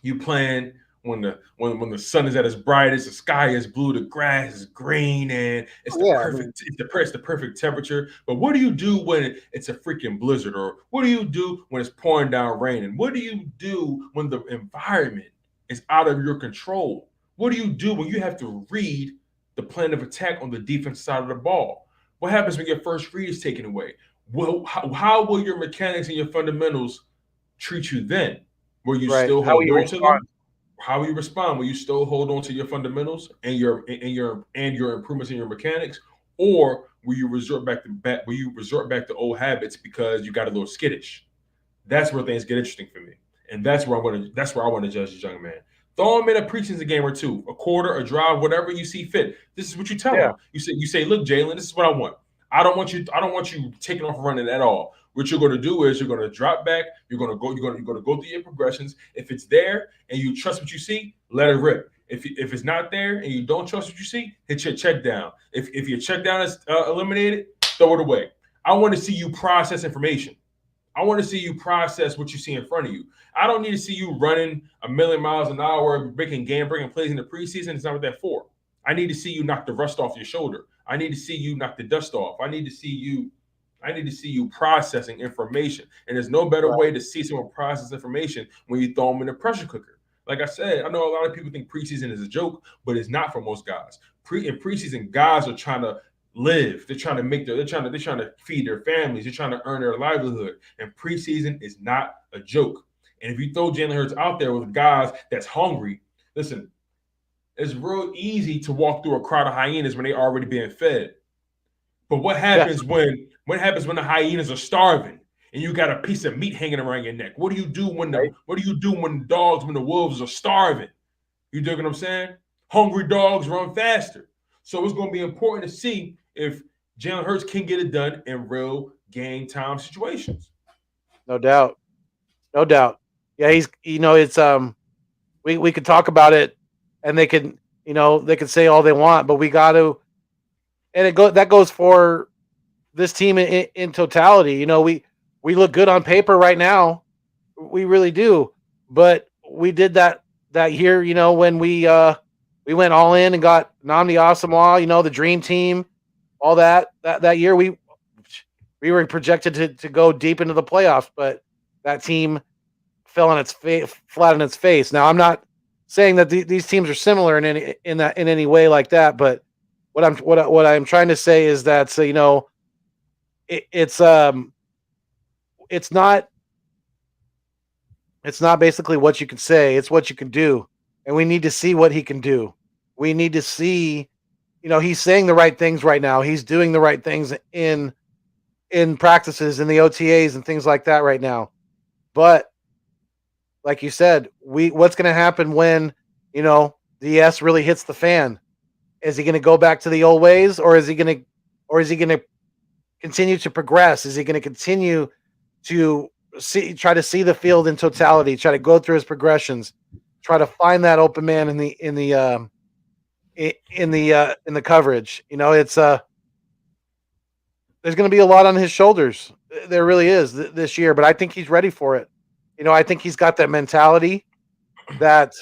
you playing when the sun is at its brightest, the sky is blue, the grass is green, and it's the Yeah. I mean, perfect it's the perfect temperature. But what do you do when it's a freaking blizzard? Or what do you do when it's pouring down rain? And what do you do when the environment is out of your control? What do you do when you have to read the plan of attack on the defense side of the ball? What happens when your first read is taken away? Well, how will your mechanics and your fundamentals treat you then? Will you right. still How hold you on to respond? them? How will you respond? Will you still hold on to your fundamentals and your improvements in your mechanics, or will you resort back to old habits because you got a little skittish? That's where things get interesting for me, and that's where I want to judge this young man. Throw him in a preseason game or two, a quarter, a drive, whatever you see fit. This is what you tell Yeah. him. You say, look, Jalen, this is what I want. I don't want you taking off running at all. What you're going to do is you're going to drop back. You're going to go through your progressions. If it's there and you trust what you see, let it rip. If it's not there and you don't trust what you see, hit your check down. If your check down is eliminated, throw it away. I want to see you process information. I want to see you process what you see in front of you. I don't need to see you running a million miles an hour, breaking game-breaking plays in the preseason. It's not what that's for. I need to see you knock the rust off your shoulder. I need to see you knock the dust off. I need to see you processing information. And there's no better Right. way to see someone process information when you throw them in a pressure cooker. Like I said, I know a lot of people think preseason is a joke, but it's not for most guys. In preseason, guys are trying to live. They're trying to they're trying to feed their families. They're trying to earn their livelihood. And preseason is not a joke. And if you throw Jalen Hurts out there with guys that's hungry, listen, it's real easy to walk through a crowd of hyenas when they already being fed. But what happens when the hyenas are starving and you got a piece of meat hanging around your neck? What do you do when the wolves are starving? You dig what I'm saying? Hungry dogs run faster. So it's going to be important to see if Jalen Hurts can get it done in real game time situations. No doubt. No doubt. Yeah, he's it's we could talk about it and they could they could say all they want, but we got to and that goes for this team in totality. We look good on paper right now. We really do. But we did that year, when we went all in and got Namdi Asamoah, the dream team, all that year we were projected to go deep into the playoffs, but that team fell on its flat on its face. Now, I'm not saying that these teams are similar in any way like that, but what I'm trying to say is that it's not basically what you can say, it's what you can do, and we need to see what he can do. We need to see, he's saying the right things right now. He's doing the right things in practices, in the OTAs, and things like that right now. But like you said, what's going to happen when the S really hits the fan? Is he going to go back to the old ways, or is he going to continue to progress? Is he going to continue to try to see the field in totality, try to go through his progressions, try to find that open man in the coverage? It's there's going to be a lot on his shoulders. There really is this year, but I think he's ready for it. I think he's got that mentality that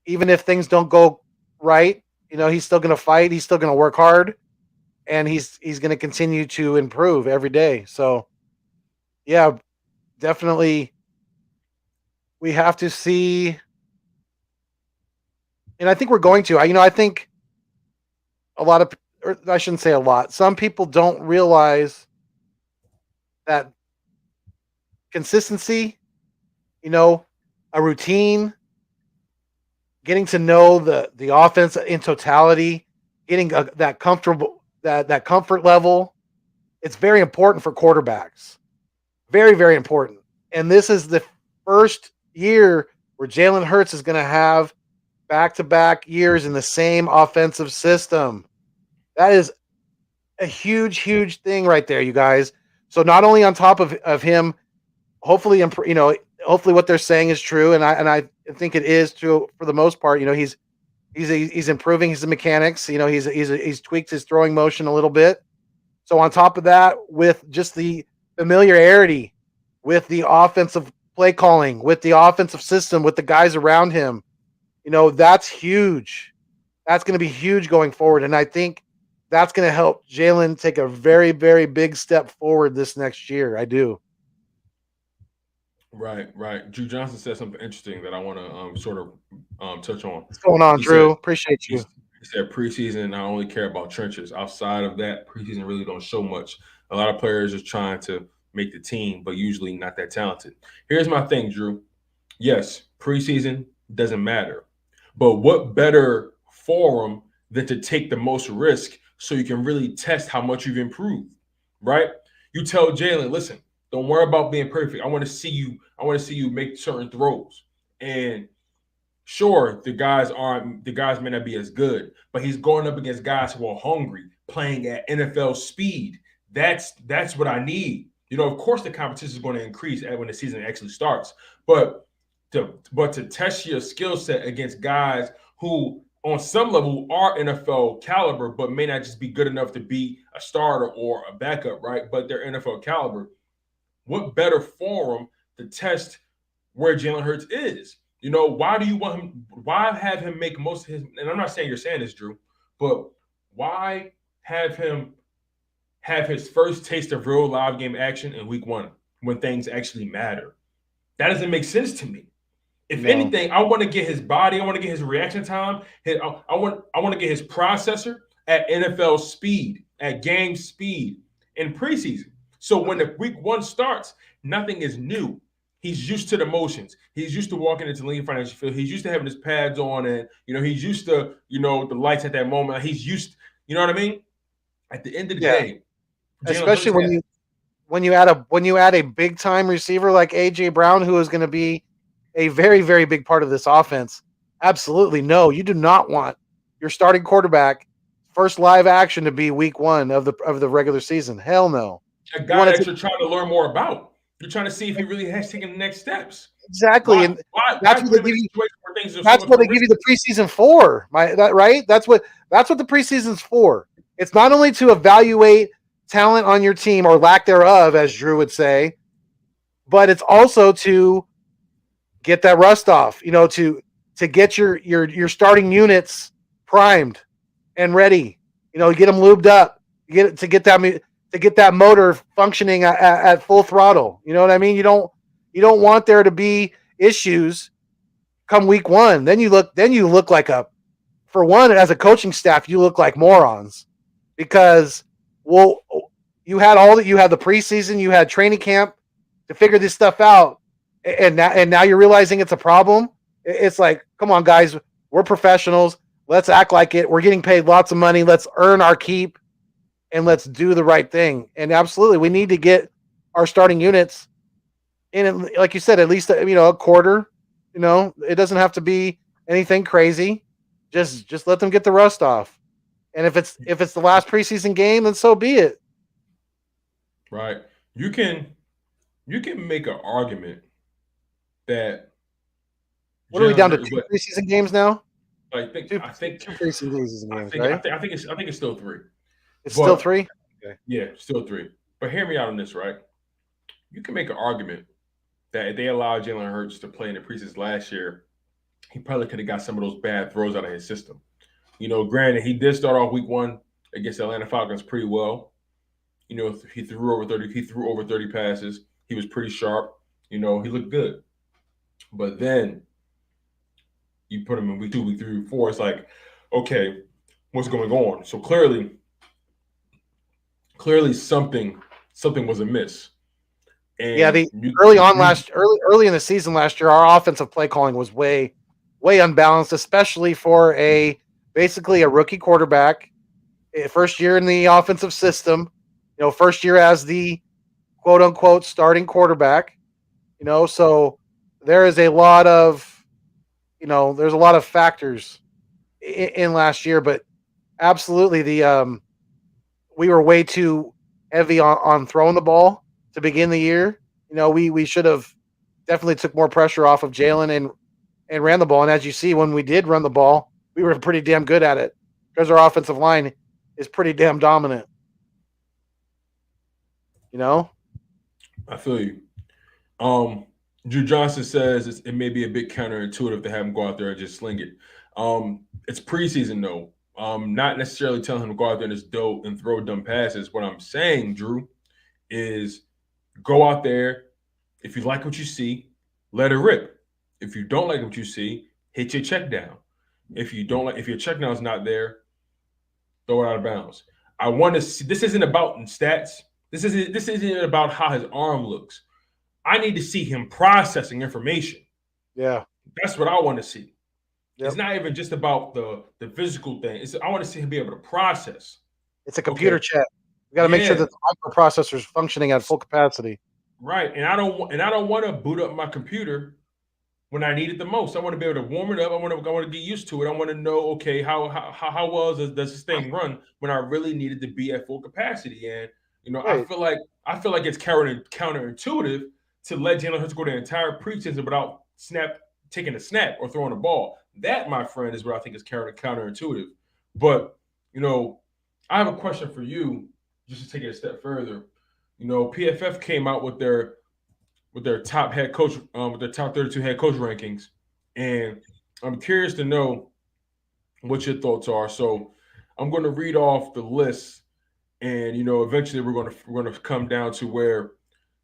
even if things don't go right, he's still going to fight. He's still going to work hard, and he's going to continue to improve every day. So, yeah, definitely, we have to see, and I think we're going to. I think a lot of, or I shouldn't say a lot. Some people don't realize that consistency, a routine, getting to know the offense in totality, getting that comfort level, it's very important for quarterbacks. Very, very important. And this is the first year where Jalen Hurts is going to have back-to-back years in the same offensive system. That is a huge, huge thing right there, you guys. So not only on top of him, hopefully, hopefully what they're saying is true, and I think it is true for the most part. He's improving his mechanics. He's tweaked his throwing motion a little bit. So on top of that, with just the familiarity with the offensive play calling, with the offensive system, with the guys around him, that's huge. That's going to be huge going forward, and I think that's going to help Jalen take a very, very big step forward this next year. I do. Right, right. Drew Johnson said something interesting that I want to sort of touch on. What's going on, He said Drew? Appreciate he, you. he said preseason I only care about trenches. Outside of that, preseason really don't show much. A lot of players are trying to make the team, but usually not that talented. Here's my thing, Drew. Yes, preseason doesn't matter, but what better forum than to take the most risk so you can really test how much you've improved, right? You tell Jalen, listen, don't worry about being perfect. I want to see you. I want to see you make certain throws. And sure, the guys may not be as good, but he's going up against guys who are hungry, playing at NFL speed. That's what I need. Of course, the competition is going to increase when the season actually starts, but to test your skill set against guys who, on some level, are NFL caliber, but may not just be good enough to be a starter or a backup, right? But they're NFL caliber. What better forum to test where Jalen Hurts is? Why do you want him? Why have him make most of his? And I'm not saying you're saying this, Drew, but why have him have his first taste of real live game action in week one when things actually matter. That doesn't make sense to me. If No. anything, I want to get his body, I want to get his reaction time. I want to get his processor at NFL speed, at game speed in preseason. So when the week one starts, nothing is new. He's used to the motions. He's used to walking into Lincoln Financial Field. He's used to having his pads on, and he's used to the lights at that moment. He's used, you know what I mean. At the end of the Yeah. day, Jalen Especially Hurts when you add a big time receiver like AJ Brown, who is going to be a very, very big part of this offense. Absolutely no. You do not want your starting quarterback first live action to be week one of the regular season. Hell no. a You guy want that to you're trying to learn more about. You're trying to see if he really has taken the next steps. exactly, and Why that's what they put him in give a you. situation where things are That's so what they give you the preseason for. Right? That's what the preseason's for. It's not only to evaluate talent on your team or lack thereof, as Drew would say, but it's also to get that rust off. To get your starting units primed and ready. Get them lubed up. To get that motor functioning at full throttle. You know what I mean? You don't want there to be issues come week one. Then you look like for one, as a coaching staff, you look like morons because well, you had the preseason, you had training camp to figure this stuff out, and now you're realizing it's a problem. It's like, come on, guys, we're professionals. Let's act like it. We're getting paid lots of money. Let's earn our keep, and let's do the right thing. And absolutely, we need to get our starting units in, like you said, at least a quarter. It doesn't have to be anything crazy. Just let them get the rust off. And if it's the last preseason game, then so be it. right. You can make an argument that What are we Jalen down to? Hurts, Two but preseason games now? I think Two I think two preseason I games, think I right? think I think it's still three. It's still But three. Okay. yeah, still three. But hear me out on this, right? You can make an argument that if they allowed Jalen Hurts to play in the preseason last year, he probably could have got some of those bad throws out of his system. Granted, he did start off week one against the Atlanta Falcons pretty well. He threw over 30 passes. He was pretty sharp. He looked good. But then you put him in week two, week three, week four. It's like, okay, what's going on? So clearly something was amiss. Yeah, And the early in the season last year, our offensive play calling was way unbalanced, especially for basically a rookie quarterback, first year in the offensive system, first year as the quote unquote starting quarterback, so there is a lot of there's a lot of factors in last year, but absolutely we were way too heavy on throwing the ball to begin the year. We should have definitely took more pressure off of Jalen and ran the ball. And as you see, when we did run the ball, we were pretty damn good at it because our offensive line is pretty damn dominant. You know? I feel you. Um, Drew Johnson says it may be a bit counterintuitive to have him go out there and just sling it. It's preseason though. Not necessarily telling him to go out there and just dope and throw dumb passes. What I'm saying, Drew, is go out there. If you like what you see, let it rip. If you don't like what you see, hit your check down. If your check down is not there, throw it out of bounds. I want to see. This isn't about stats. This isn't about how his arm looks. I need to see him processing information. Yeah. That's what I want to see. Yep. It's not even just about the physical thing. I want to see him be able to process. It's a computer check. We got to make sure that the microprocessor is functioning at full capacity. Right, and I don't want to boot up my computer when I need it the most. I want to be able to warm it up. I want to get used to it. I want to know, okay, how well does this thing run when I really need it to be at full capacity? And right. I feel like it's counterintuitive to let Jalen Hurts go the entire preseason without taking a snap or throwing a ball. That, my friend, is what I think is counterintuitive. But I have a question for you, just to take it a step further. PFF came out with their top head coach, with their top 32 head coach rankings, and I'm curious to know what your thoughts are. So, I'm going to read off the list, and eventually we're going to come down to where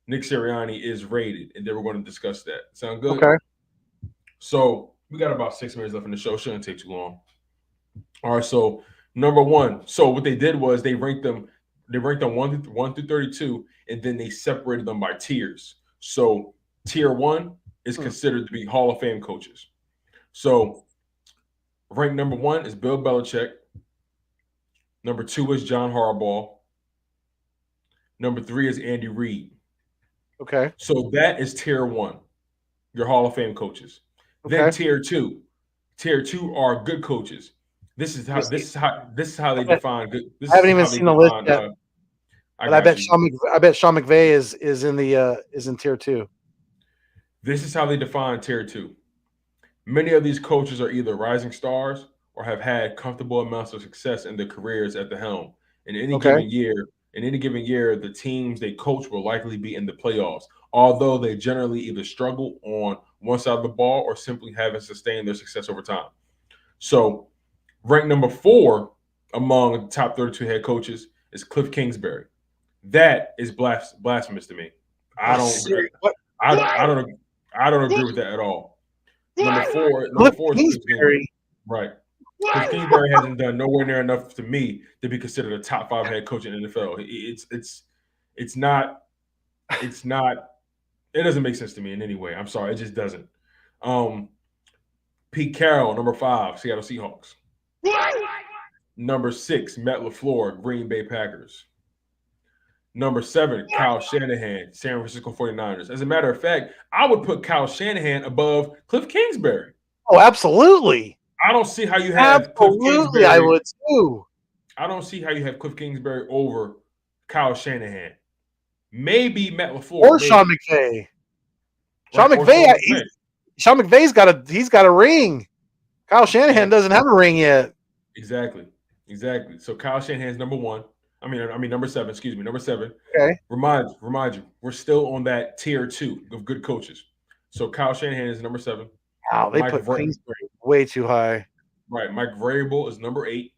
Nick Sirianni is rated, and then we're going to discuss that. Sound good? Okay. So we got about 6 minutes left in the show. Shouldn't take too long. All right. So number one. So what they did was they ranked them. They ranked them one through 32, and then they separated them by tiers. So tier one is considered to be Hall of Fame coaches. So ranked number one is Bill Belichick. Number two is John Harbaugh. Number three is Andy Reid. Okay. So that is tier one, your Hall of Fame coaches. Then Okay. tier two are good coaches. This is how they define good. This I haven't is even how they seen the list define. yet, I but I got bet you. Sean McVay is in tier 2. This is how they define tier two. Many of these coaches are either rising stars or have had comfortable amounts of success in their careers at the helm. In any Okay. given year, the teams they coach will likely be in the playoffs, although they generally either struggle on one side of the ball or simply haven't sustained their success over time. So, ranked number four among the top 32 head coaches is Cliff Kingsbury. That is blasphemous to me. I don't, What? I don't, I don't agree with that at all. Number Cliff four is Cliff Kingsbury. Kingsbury. Right. Cliff Kingsbury hasn't done nowhere near enough to me to be considered a top five head coach in the NFL. It's not it's not it doesn't make sense to me in any way. I'm sorry, it just doesn't. Um, Pete Carroll, number five, Seattle Seahawks. Number six, Matt LaFleur, Green Bay Packers. Number seven, Kyle Shanahan, San Francisco 49ers. As a matter of fact, I would put Kyle Shanahan above Cliff Kingsbury. Oh, absolutely. I don't see how you have Cliff Absolutely, I Kingsbury. would too. I don't see how you have Cliff Kingsbury over Kyle Shanahan. Maybe Matt LaFleur. Or maybe. Sean McVay. Sean Right, or McVay, Sean Sean McVay's got a ring. Kyle Shanahan doesn't have a ring yet. Exactly. So Kyle Shanahan's number one. I mean number seven. Excuse me, number seven. Okay. Remind you, we're still on that tier two of good coaches. So Kyle Shanahan is number seven. Wow, they put Kingsbury way too high. Right, Mike Vrabel is number 8.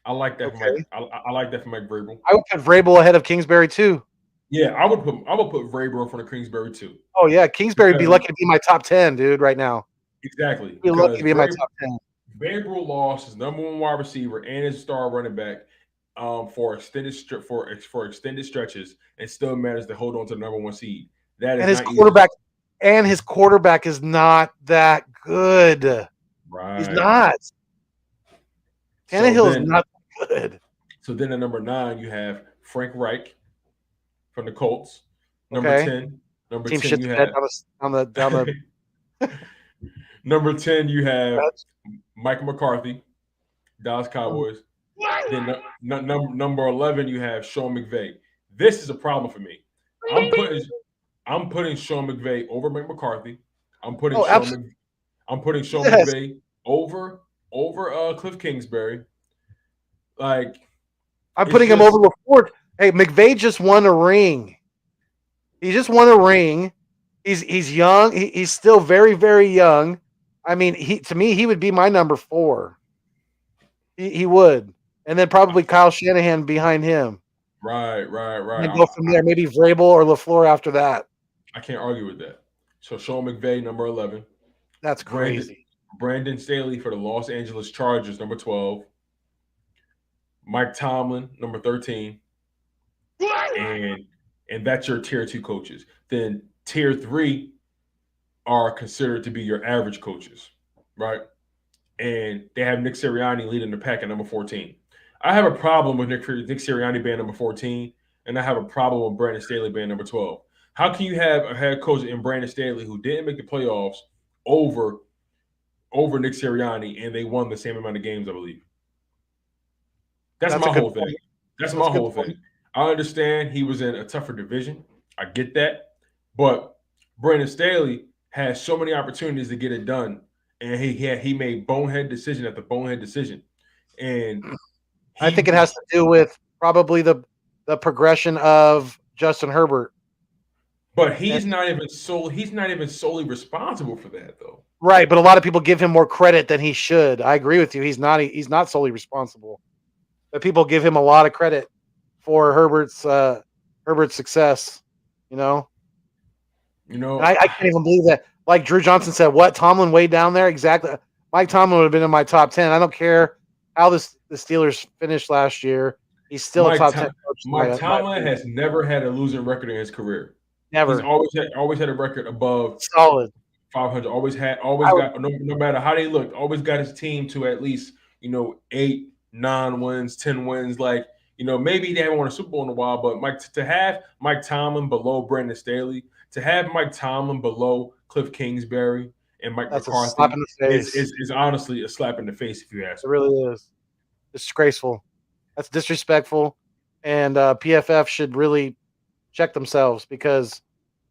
I like that for Mike. I like that for Mike Vrabel. I would put Vrabel ahead of Kingsbury too. Yeah, I would put Vrabel in front of Kingsbury too. Oh yeah, Kingsbury would be lucky to be my top 10, dude. Right now, exactly. He'd be lucky to be in my top 10. Vrabel lost his number one wide receiver and his star running back for extended stretches, and still managed to hold on to the number one seed. That is and his not quarterback easy. And his quarterback is not that good. Right. He's not. Tannehill's not good. So then at number 9, you have Frank Reich from the Colts. Number 10. Number Team 10 you have down the Number 10 you have Mike McCarthy, Dallas Cowboys. Then number 11 you have Sean McVay. This is a problem for me. I'm putting Sean McVay over Mike McCarthy. I'm putting Sean McVay over Cliff Kingsbury. Like, I'm putting him over LaFleur. Hey, McVay just won a ring. He just won a ring. He's young. He's still very, very young. I mean, to me, he would be my number 4. He would. And then probably Kyle Shanahan behind him. Right. And go from there. Maybe Vrabel or LaFleur after that. I can't argue with that. So Sean McVay, number 11. That's crazy. Brandon Staley for the Los Angeles Chargers, number 12. Mike Tomlin, number 13. And that's your tier 2 coaches. Then tier 3 are considered to be your average coaches, right? And they have Nick Sirianni leading the pack at number 14. I have a problem with Nick Sirianni being number 14, and I have a problem with Brandon Staley being number 12. How can you have a head coach in Brandon Staley who didn't make the playoffs over Nick Sirianni, and they won the same amount of games, I believe? That's my whole thing. That's my whole thing. I understand he was in a tougher division. I get that. But Brandon Staley had so many opportunities to get it done, and he made bonehead decision after bonehead decision. And I think it has to do with probably the progression of Justin Herbert. But he's not even solely responsible for that, though. Right, but a lot of people give him more credit than he should. I agree with you. He's not solely responsible. but people give him a lot of credit for Herbert's success. You know, You know, and I can't even believe that. Like Drew Johnson said, what Tomlin way down there exactly. Mike Tomlin would have been in my top 10. I don't care how the Steelers finished last year. He's still a Mike top 10 Tom- coach in Mike my Tomlin opinion. has never had a losing record in his career. He's Never always had a record above solid. 500. I Always would, got no matter how they looked. Always got his team to at least 8, 9 wins, 10 wins. Like maybe they haven't won a Super Bowl in a while, but to have Mike Tomlin below Brandon Staley, to have Mike Tomlin below Cliff Kingsbury and Mike that's a slap McCarthy in the face. is honestly a slap in the face if you ask It me. really is disgraceful. That's disrespectful, and PFF should really check themselves because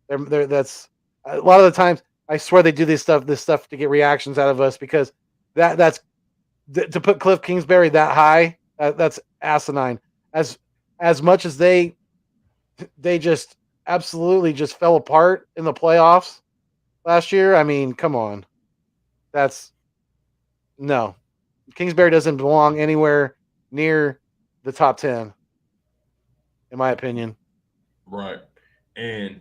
they're that's a lot of the times. I swear they do this stuff to get reactions out of us because that's to put Cliff Kingsbury that high. That's asinine. As much as they just absolutely just fell apart in the playoffs last year. I mean, come on, that's no. Kingsbury doesn't belong anywhere near the top 10, in my opinion. Right. And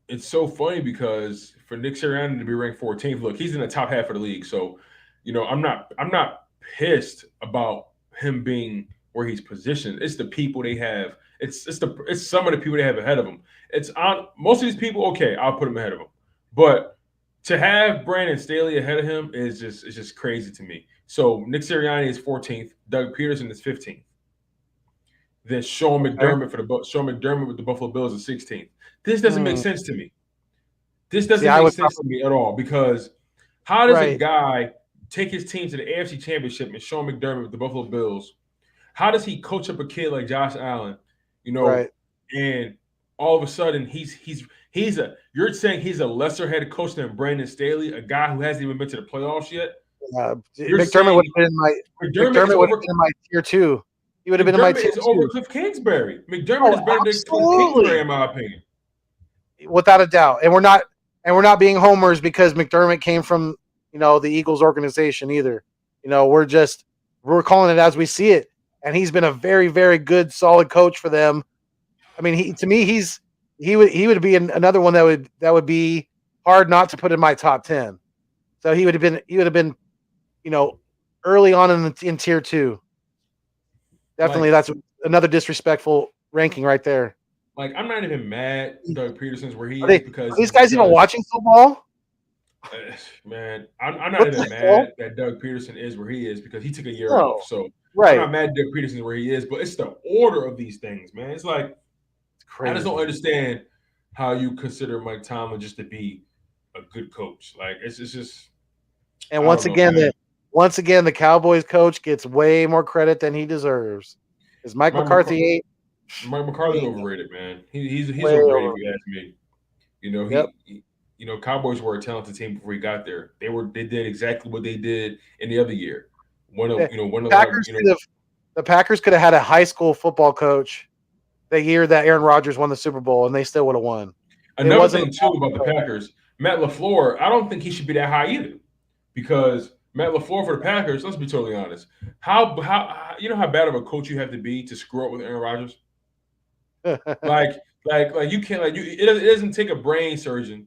it's so funny because for Nick Sirianni to be ranked 14th, look, he's in the top half of the league. So, I'm not pissed about him being where he's positioned. It's the people they have. It's some of the people they have ahead of him. It's on most of these people. Okay, I'll put him ahead of him. But to have Brandon Staley ahead of him is just crazy to me. So Nick Sirianni is 14th. Doug Peterson is 15th. Then Sean McDermott with the Buffalo Bills is 16th. This doesn't make sense to me. This doesn't make sense to me at all because how does a guy take his team to the AFC Championship and Sean McDermott with the Buffalo Bills? How does he coach up a kid like Josh Allen? And all of a sudden you're saying he's a lesser head coach than Brandon Staley, a guy who hasn't even been to the playoffs yet? McDermott would have been in my tier 2. He would have been in my tier 2. Over Cliff Kingsbury. McDermott is better than Cliff Kingsbury, in my opinion. Without a doubt. And we're not being homers because McDermott came from, the Eagles organization either. We're calling it as we see it. And he's been a very, very good, solid coach for them. I mean, he would be another one that would be hard not to put in my top 10. So he would have been, early on in tier 2. Definitely, that's another disrespectful ranking right there. Like, I'm not even mad Doug Peterson's where he is because are these guys even watching football? Man, I'm not even mad that Doug Peterson is where he is because he took a year off. So I'm not mad Doug Peterson where he is, but it's the order of these things, man. It's like I just don't understand how you consider Mike Tomlin just to be a good coach. Like it's just. And once again, the Cowboys coach gets way more credit than he deserves. Is Mike McCarthy Mike McCarthy's overrated, man. He's overrated if you ask me. Cowboys were a talented team before he got there. They did exactly what they did in the other year. The Packers could have had a high school football coach the year that Aaron Rodgers won the Super Bowl, and they still would have won. Another thing too about the Packers, Matt LaFleur, I don't think he should be that high either, because Matt LaFleur for the Packers. Let's be totally honest. How how bad of a coach you have to be to screw up with Aaron Rodgers? like you can't it doesn't take a brain surgeon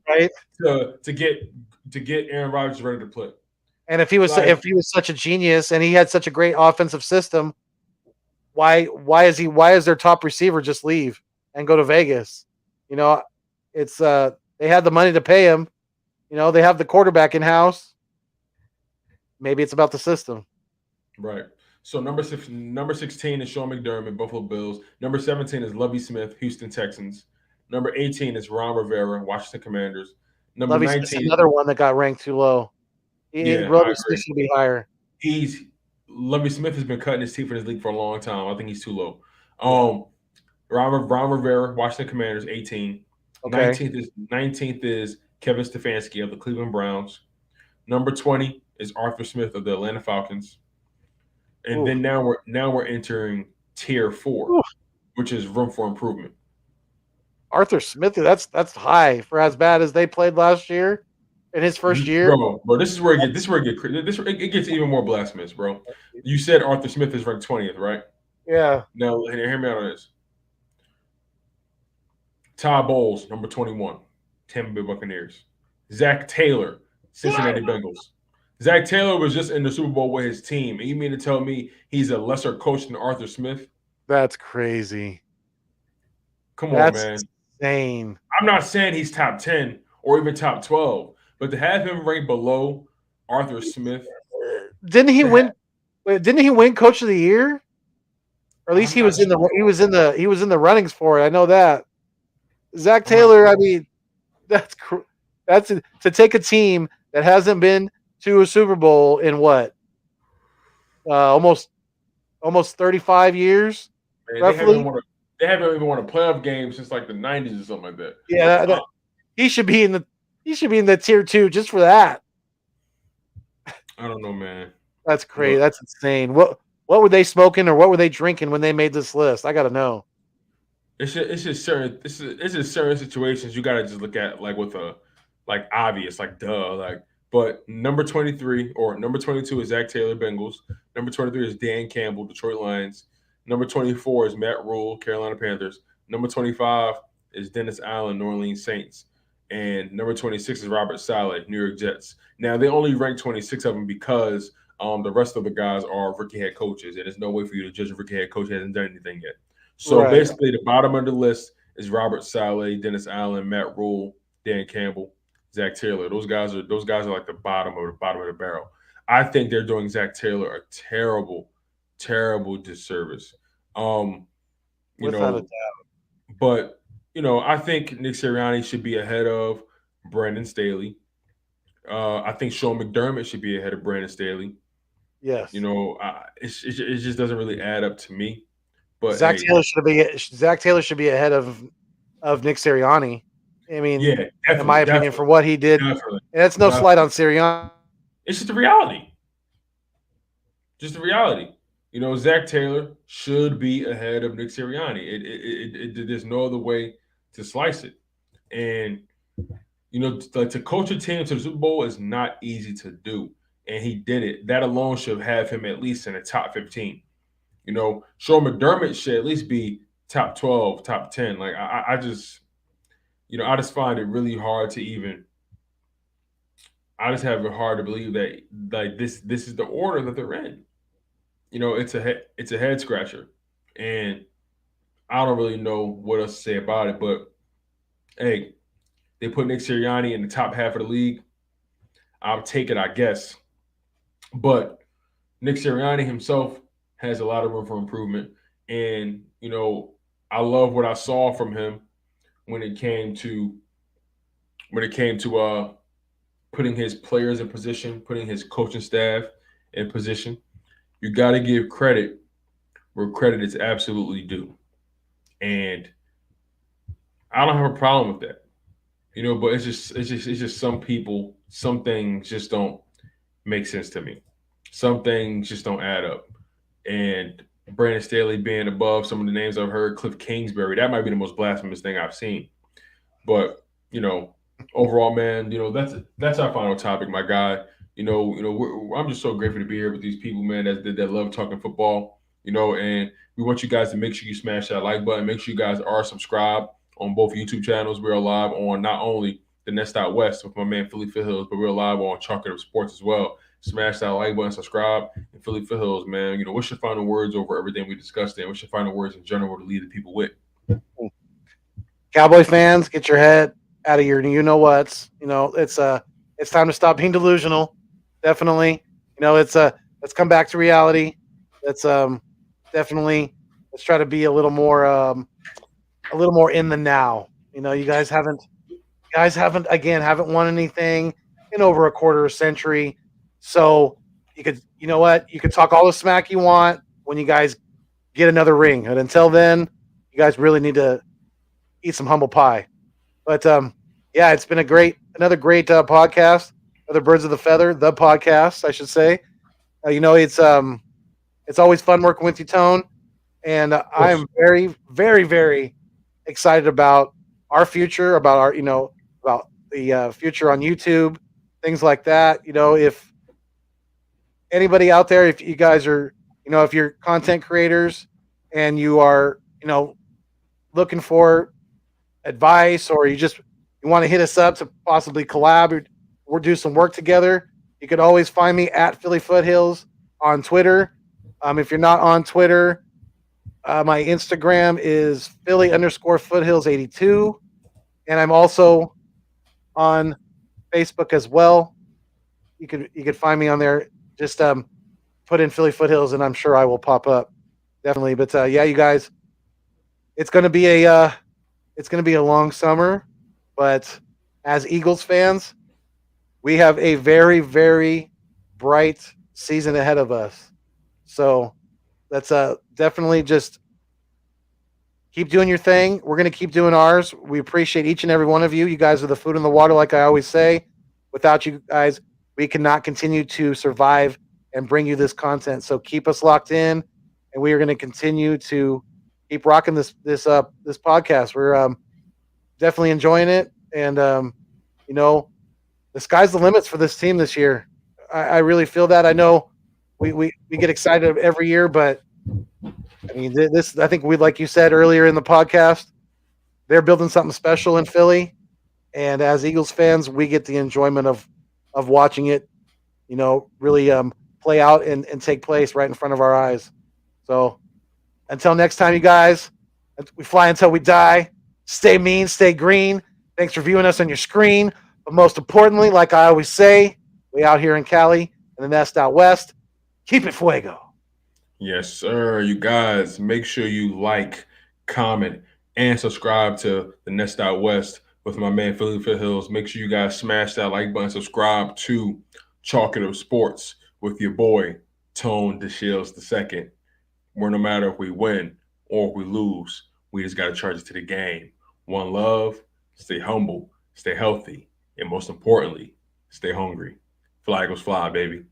to get Aaron Rodgers ready to play. And if he was such a genius and he had such a great offensive system, why is their top receiver just leave and go to Vegas? It's they had the money to pay him. They have the quarterback in house. Maybe it's about the system. Right. So number 16 is Sean McDermott, Buffalo Bills. Number 17 is Lovie Smith, Houston Texans. Number 18 is Ron Rivera, Washington Commanders. Number Lovie 19 Smith's another one that got ranked too low. Lovie Smith should be higher. Lovie Smith has been cutting his teeth in this league for a long time. I think he's too low. Ron Rivera, Washington Commanders, 18. Okay. 19th is Kevin Stefanski of the Cleveland Browns. Number 20 is Arthur Smith of the Atlanta Falcons. And then now we're entering tier 4, which is room for improvement. Arthur Smith, that's high for as bad as they played last year. in his first year. Bro, it gets even more blasphemous, bro. You said Arthur Smith is ranked 20th, right? Yeah, Now, hear me out on this. Todd Bowles, number 21, Tampa Bay Buccaneers. Zach Taylor, Cincinnati Bengals. Zach Taylor was just in the Super Bowl with his team. And you mean to tell me he's a lesser coach than Arthur Smith? that's crazy. Come on, That's man. insane. I'm not saying he's top 10 or even top 12, but to have him ranked below Arthur Smith. Didn't he win? Didn't he win Coach of the Year? Or at least he was in the runnings for it. I know that. Zach Taylor. I mean, that's to take a team that hasn't been to a Super Bowl in what, almost 35 years, Man, roughly. they haven't even won a playoff game since like the 90s or something like that. Yeah, he should be in the tier 2 just for that. I don't know, man. That's crazy. That's insane. What were they smoking or what were they drinking when they made this list? I got to know. It's just certain situations you got to just look at like with a like obvious like duh like. But number 23 or number 22 is Zach Taylor, Bengals. Number 23 is Dan Campbell, Detroit Lions. Number 24 is Matt Rule, Carolina Panthers. Number 25 is Dennis Allen, New Orleans Saints. And number 26 is Robert Saleh, New York Jets. Now, they only rank 26 of them because the rest of the guys are rookie head coaches, and there's no way for you to judge a rookie head coach who hasn't done anything yet. So basically, the bottom of the list is Robert Saleh, Dennis Allen, Matt Rule, Dan Campbell, Zach Taylor. Those guys are like the bottom of the barrel. I think they're doing Zach Taylor a terrible, terrible disservice. Without a doubt. But I think Nick Sirianni should be ahead of Brandon Staley. I think Sean McDermott should be ahead of Brandon Staley. Yes. It just doesn't really add up to me. But Zach Taylor should be ahead of Nick Sirianni. I mean, yeah, in my opinion, for what he did, and that's no slight on Sirianni. It's just the reality. Just the reality. Zach Taylor should be ahead of Nick Sirianni. There's no other way to slice it. And like to coach a team to the Super Bowl is not easy to do, and he did it. That alone should have him at least in the top 15. Sean McDermott should at least be top 12, top 10. Like I just find it really hard to even. I just have it hard to believe that like this is the order that they're in. It's a head scratcher, and I don't really know what else to say about it. But hey, they put Nick Sirianni in the top half of the league. I'll take it, I guess. But Nick Sirianni himself has a lot of room for improvement, and I love what I saw from him when it came to putting his players in position, putting his coaching staff in position. You got to give credit where credit is absolutely due, and I don't have a problem with that. But it's just some people, some things just don't make sense to me. Some things just don't add up. And Brandon Staley being above some of the names I've heard, Cliff Kingsbury, that might be the most blasphemous thing I've seen. But overall, man, that's our final topic, my guy. I'm just so grateful to be here with these people, man, that love talking football. And we want you guys to make sure you smash that like button. Make sure you guys are subscribed on both YouTube channels. We're live on not only the Nest Out West with my man Philly Foothills, but we're live on Chalk Sports as well. Smash that like button, subscribe, and Philly Foothills, man. What's your final words over everything we discussed there? What's your final words in general to leave the people with? Cowboy fans, get your head out of your you-know-whats. It's time to stop being delusional. Definitely. Let's come back to reality. Let's definitely let's try to be a little more in the now. You guys haven't won anything in over a quarter century. So you could talk all the smack you want when you guys get another ring. And until then, you guys really need to eat some humble pie. But it's been another great podcast. Other Birds of the Feather, the podcast, I should say. It's always fun working with you, Tone. And I am very, very, very excited about our future, about the future on YouTube, things like that. If anybody out there, if you guys are, if you're content creators and you are, looking for advice, or you want to hit us up to possibly collab or do some work together, you can always find me at Philly Foothills on Twitter. If you're not on Twitter, my Instagram is Philly_Foothills82, and I'm also on Facebook as well. You could find me on there. Just put in Philly Foothills, and I'm sure I will pop up. Definitely. But yeah, you guys, it's gonna be a long summer, but as Eagles fans, we have a very, very bright season ahead of us. So let's definitely just keep doing your thing. We're going to keep doing ours. We appreciate each and every one of you. You guys are the food in the water, like I always say. Without you guys, we cannot continue to survive and bring you this content. So keep us locked in, and we are going to continue to keep rocking this podcast. We're definitely enjoying it, and you know, the sky's the limits for this team this year. I really feel that. I know we get excited every year, but I mean, this, I think we, like you said earlier in the podcast, they're building something special in Philly, and as Eagles fans, we get the enjoyment of watching it, really play out and take place right in front of our eyes. So until next time, you guys, we fly until we die. Stay mean, stay green. Thanks for viewing us on your screen. But most importantly, like I always say, we out here in Cali and the nest out west. Keep it fuego. Yes, sir. You guys, make sure you like, comment, and subscribe to the Nest Out West with my man Philly Foothills. Make sure you guys smash that like button, subscribe to Chalk It Up Sports with your boy Tone DeShields II. Where no matter if we win or if we lose, we just got to charge it to the game. One love, stay humble, stay healthy, and most importantly, stay hungry. Fly goes fly, baby.